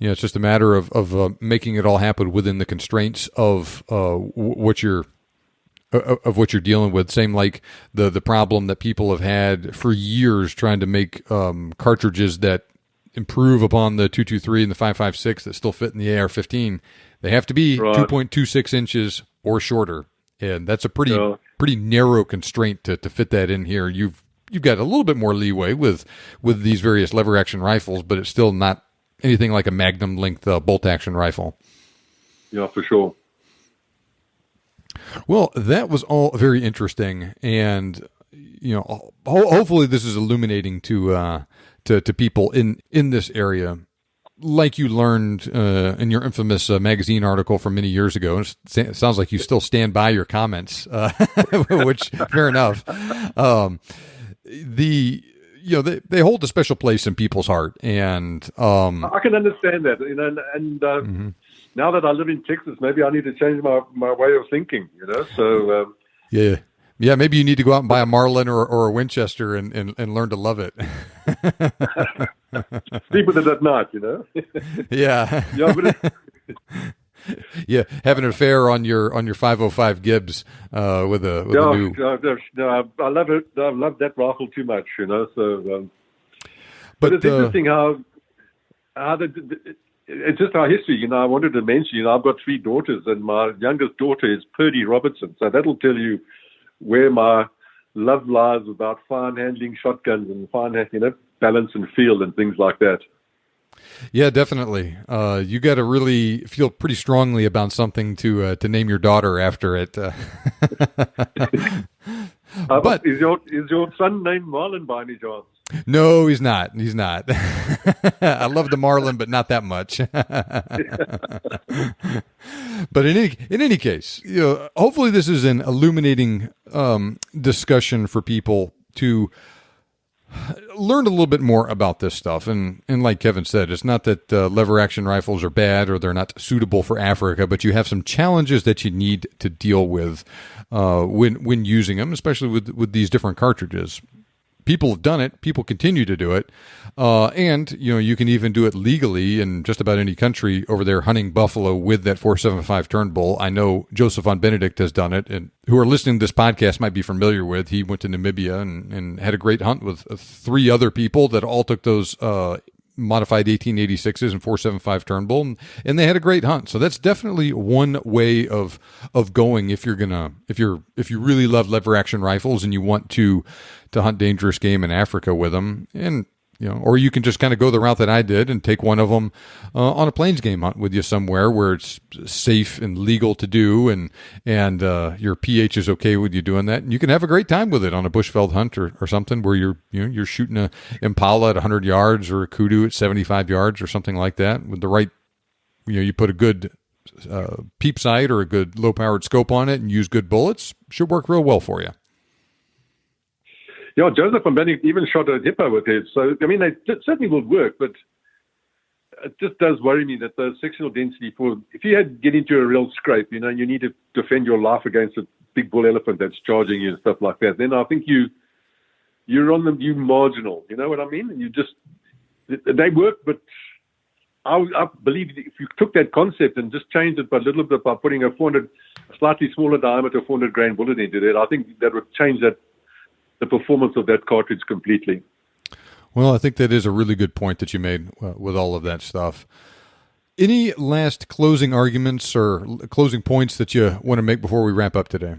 It's just a matter of making it all happen within the constraints of what you're dealing with. Same like the problem that people have had for years trying to make cartridges that improve upon the 223 and the 5.56 that still fit in the AR-15. They have to be 2.26 inches or shorter, and that's a pretty narrow constraint to fit that in here. You've got a little bit more leeway with these various lever action rifles, but it's still not anything like a Magnum length bolt action rifle. Yeah, for sure. Well, that was all very interesting, and hopefully this is illuminating to people in this area, like you learned in your infamous magazine article from many years ago. And it sounds like you still stand by your comments, which fair enough. They hold a special place in people's heart, and I can understand that. And now that I live in Texas, maybe I need to change my way of thinking. So yeah, maybe you need to go out and buy a Marlin or a Winchester and learn to love it. Sleep with it at night, Yeah. Yeah, but yeah, having an affair on your 505 Gibbs with a new. I love it. I love that rifle too much, So, but it's interesting how it's just our history. I wanted to mention. I've got 3 daughters, and my youngest daughter is Purdy Robertson. So that'll tell you where my love lies about fine handling shotguns and fine, balance and feel and things like that. Yeah, definitely. You got to really feel pretty strongly about something to name your daughter after it. But is your son named Marlin by any chance? No, he's not. He's not. I love the Marlin, but not that much. But in any case, hopefully this is an illuminating discussion for people to learn a little bit more about this stuff. And like Kevin said, it's not that lever action rifles are bad or they're not suitable for Africa, but you have some challenges that you need to deal with when using them, especially with these different cartridges. People have done it. People continue to do it. And, you can even do it legally in just about any country over there hunting buffalo with that 4.75 Turnbull. I know Joseph von Benedict has done it, and who are listening to this podcast might be familiar with. He went to Namibia and had a great hunt with 3 other people that all took those modified 1886s and 4.75 Turnbull, and they had a great hunt. So that's definitely one way of going if you really love lever action rifles and you want to hunt dangerous game in Africa with them. And or you can just kind of go the route that I did and take one of them on a plains game hunt with you somewhere where it's safe and legal to do, and your pH is okay with you doing that, and you can have a great time with it on a bushveld hunt or something where you're shooting a impala at 100 yards or a kudu at 75 yards or something like that with the right, you put a good peep sight or a good low powered scope on it and use good bullets, should work real well for you. Yeah, Joseph von Benedict even shot a hippo with his. So, they certainly will work, but it just does worry me that the sectional density if you get into a real scrape, you need to defend your life against a big bull elephant that's charging you and stuff like that. Then I think you're on you marginal. You know what I mean? And they work, but I believe if you took that concept and just changed it by a little bit by putting a slightly smaller diameter 400 grain bullet into it, I think that would change the performance of that cartridge completely. Well, I think that is a really good point that you made with all of that stuff. Any last closing arguments or closing points that you want to make before we wrap up today?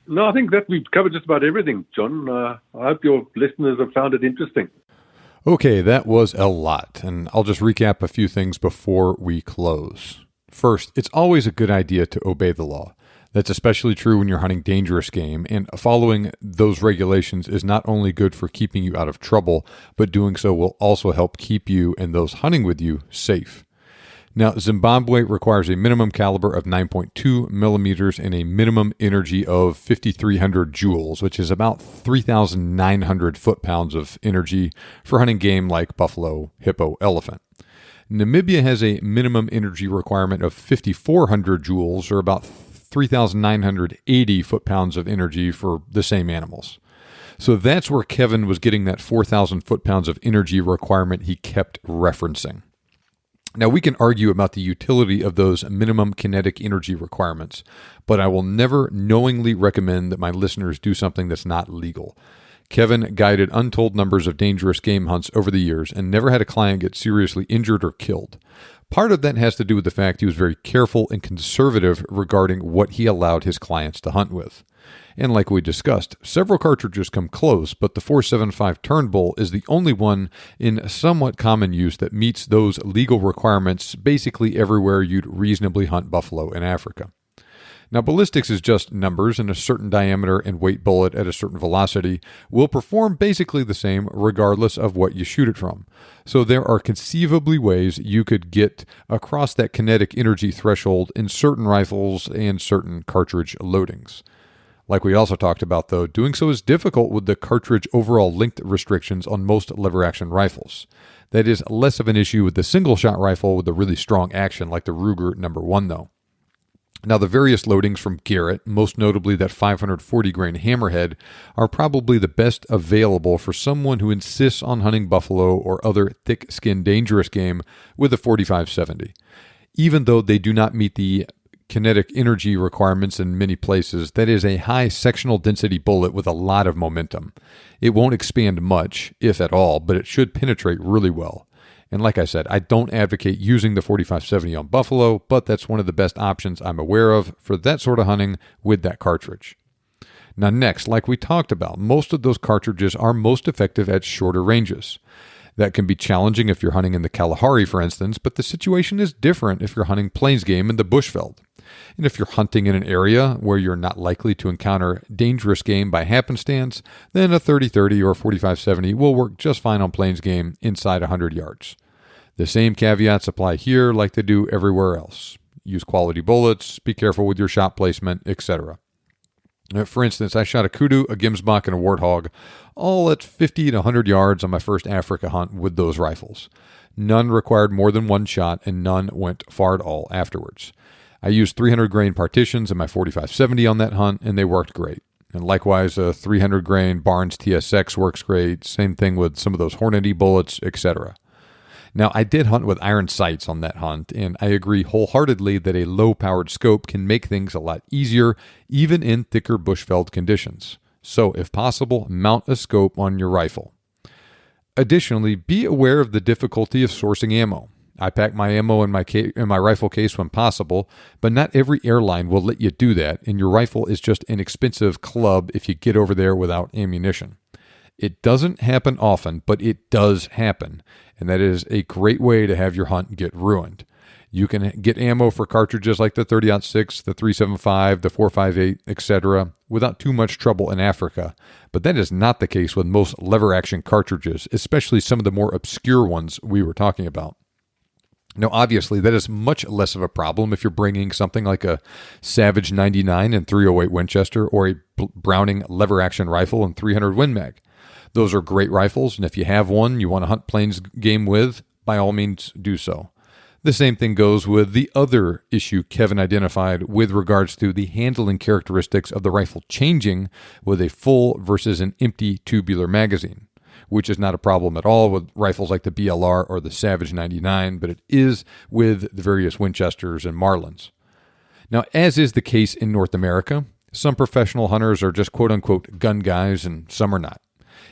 No, I think that we've covered just about everything, John. I hope your listeners have found it interesting. Okay, that was a lot, and I'll just recap a few things before we close. First, it's always a good idea to obey the law. That's especially true when you're hunting dangerous game, and following those regulations is not only good for keeping you out of trouble, but doing so will also help keep you and those hunting with you safe. Now, Zimbabwe requires a minimum caliber of 9.2 millimeters and a minimum energy of 5,300 joules, which is about 3,900 foot-pounds of energy for hunting game like buffalo, hippo, elephant. Namibia has a minimum energy requirement of 5,400 joules, or about 3,980 foot-pounds of energy for the same animals. So that's where Kevin was getting that 4,000 foot-pounds of energy requirement he kept referencing. Now, we can argue about the utility of those minimum kinetic energy requirements, but I will never knowingly recommend that my listeners do something that's not legal. Kevin guided untold numbers of dangerous game hunts over the years and never had a client get seriously injured or killed. Part of that has to do with the fact he was very careful and conservative regarding what he allowed his clients to hunt with. And like we discussed, several cartridges come close, but the 475 Turnbull is the only one in somewhat common use that meets those legal requirements basically everywhere you'd reasonably hunt buffalo in Africa. Now, ballistics is just numbers, and a certain diameter and weight bullet at a certain velocity will perform basically the same regardless of what you shoot it from. So there are conceivably ways you could get across that kinetic energy threshold in certain rifles and certain cartridge loadings. Like we also talked about, though, doing so is difficult with the cartridge overall length restrictions on most lever-action rifles. That is less of an issue with the single-shot rifle with a really strong action like the Ruger No. 1, though. Now, the various loadings from Garrett, most notably that 540-grain hammerhead, are probably the best available for someone who insists on hunting buffalo or other thick-skinned dangerous game with a 4570. Even though they do not meet the kinetic energy requirements in many places, that is a high sectional density bullet with a lot of momentum. It won't expand much, if at all, but it should penetrate really well. And like I said, I don't advocate using the 4570 on buffalo, but that's one of the best options I'm aware of for that sort of hunting with that cartridge. Now next, like we talked about, most of those cartridges are most effective at shorter ranges. That can be challenging if you're hunting in the Kalahari, for instance, but the situation is different if you're hunting plains game in the bushveld. And if you're hunting in an area where you're not likely to encounter dangerous game by happenstance, then a 30-30 or 45-70 will work just fine on plains game inside 100 yards. The same caveats apply here like they do everywhere else. Use quality bullets, be careful with your shot placement, etc. For instance, I shot a kudu, a gemsbok, and a warthog, all at 50 to 100 yards on my first Africa hunt with those rifles. None required more than one shot, and none went far at all afterwards. I used 300-grain partitions in my 45-70 on that hunt, and they worked great. And likewise, a 300-grain Barnes TSX works great. Same thing with some of those Hornady bullets, etc. Now, I did hunt with iron sights on that hunt, and I agree wholeheartedly that a low-powered scope can make things a lot easier, even in thicker bushveld conditions. So, if possible, mount a scope on your rifle. Additionally, be aware of the difficulty of sourcing ammo. I pack my ammo in my rifle case when possible, but not every airline will let you do that, and your rifle is just an expensive club if you get over there without ammunition. It doesn't happen often, but it does happen, and that is a great way to have your hunt get ruined. You can get ammo for cartridges like the 30-06, the 375, the 458, etc. without too much trouble in Africa, but that is not the case with most lever-action cartridges, especially some of the more obscure ones we were talking about. Now, obviously, that is much less of a problem if you're bringing something like a Savage 99 and 308 Winchester or a Browning lever-action rifle and 300 Win Mag. Those are great rifles, and if you have one you want to hunt plains game with, by all means do so. The same thing goes with the other issue Kevin identified with regards to the handling characteristics of the rifle changing with a full versus an empty tubular magazine, which is not a problem at all with rifles like the BLR or the Savage 99, but it is with the various Winchesters and Marlins. Now, as is the case in North America, some professional hunters are just quote-unquote gun guys and some are not.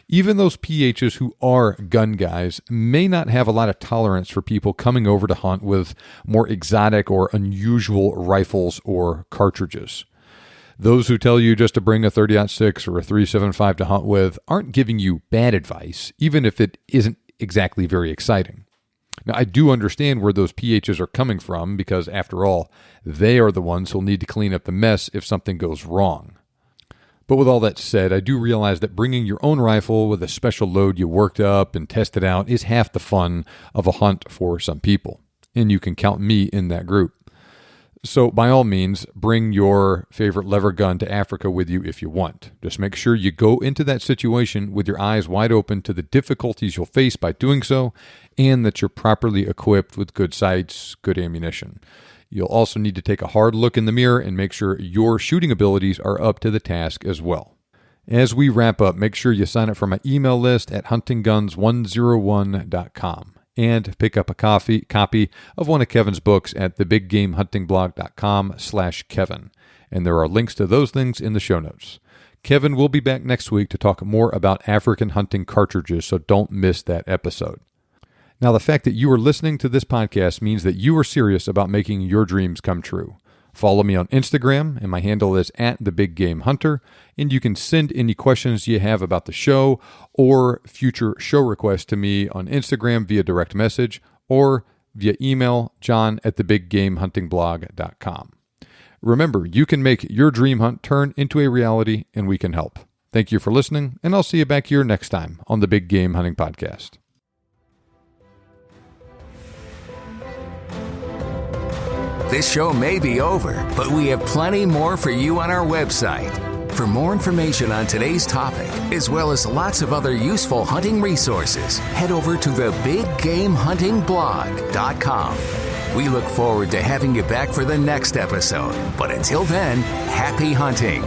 Even those PHs who are gun guys may not have a lot of tolerance for people coming over to hunt with more exotic or unusual rifles or cartridges. Those who tell you just to bring a 30-06 or a 375 to hunt with aren't giving you bad advice, even if it isn't exactly very exciting. Now, I do understand where those PHs are coming from because, after all, they are the ones who'll need to clean up the mess if something goes wrong. But with all that said, I do realize that bringing your own rifle with a special load you worked up and tested out is half the fun of a hunt for some people, and you can count me in that group. So by all means, bring your favorite lever gun to Africa with you if you want. Just make sure you go into that situation with your eyes wide open to the difficulties you'll face by doing so, and that you're properly equipped with good sights, good ammunition. You'll also need to take a hard look in the mirror and make sure your shooting abilities are up to the task as well. As we wrap up, make sure you sign up for my email list at huntingguns101.com. and pick up a copy of one of Kevin's books at thebiggamehuntingblog.com/Kevin. And there are links to those things in the show notes. Kevin will be back next week to talk more about African hunting cartridges, so don't miss that episode. Now, the fact that you are listening to this podcast means that you are serious about making your dreams come true. Follow me on Instagram, and my handle is @TheBigGameHunter, and you can send any questions you have about the show or future show requests to me on Instagram via direct message or via email, john@thebiggamehuntingblog.com. Remember, you can make your dream hunt turn into a reality, and we can help. Thank you for listening, and I'll see you back here next time on the Big Game Hunting Podcast. This show may be over, but we have plenty more for you on our website. For more information on today's topic, as well as lots of other useful hunting resources, head over to thebiggamehuntingblog.com. We look forward to having you back for the next episode. But until then, happy hunting.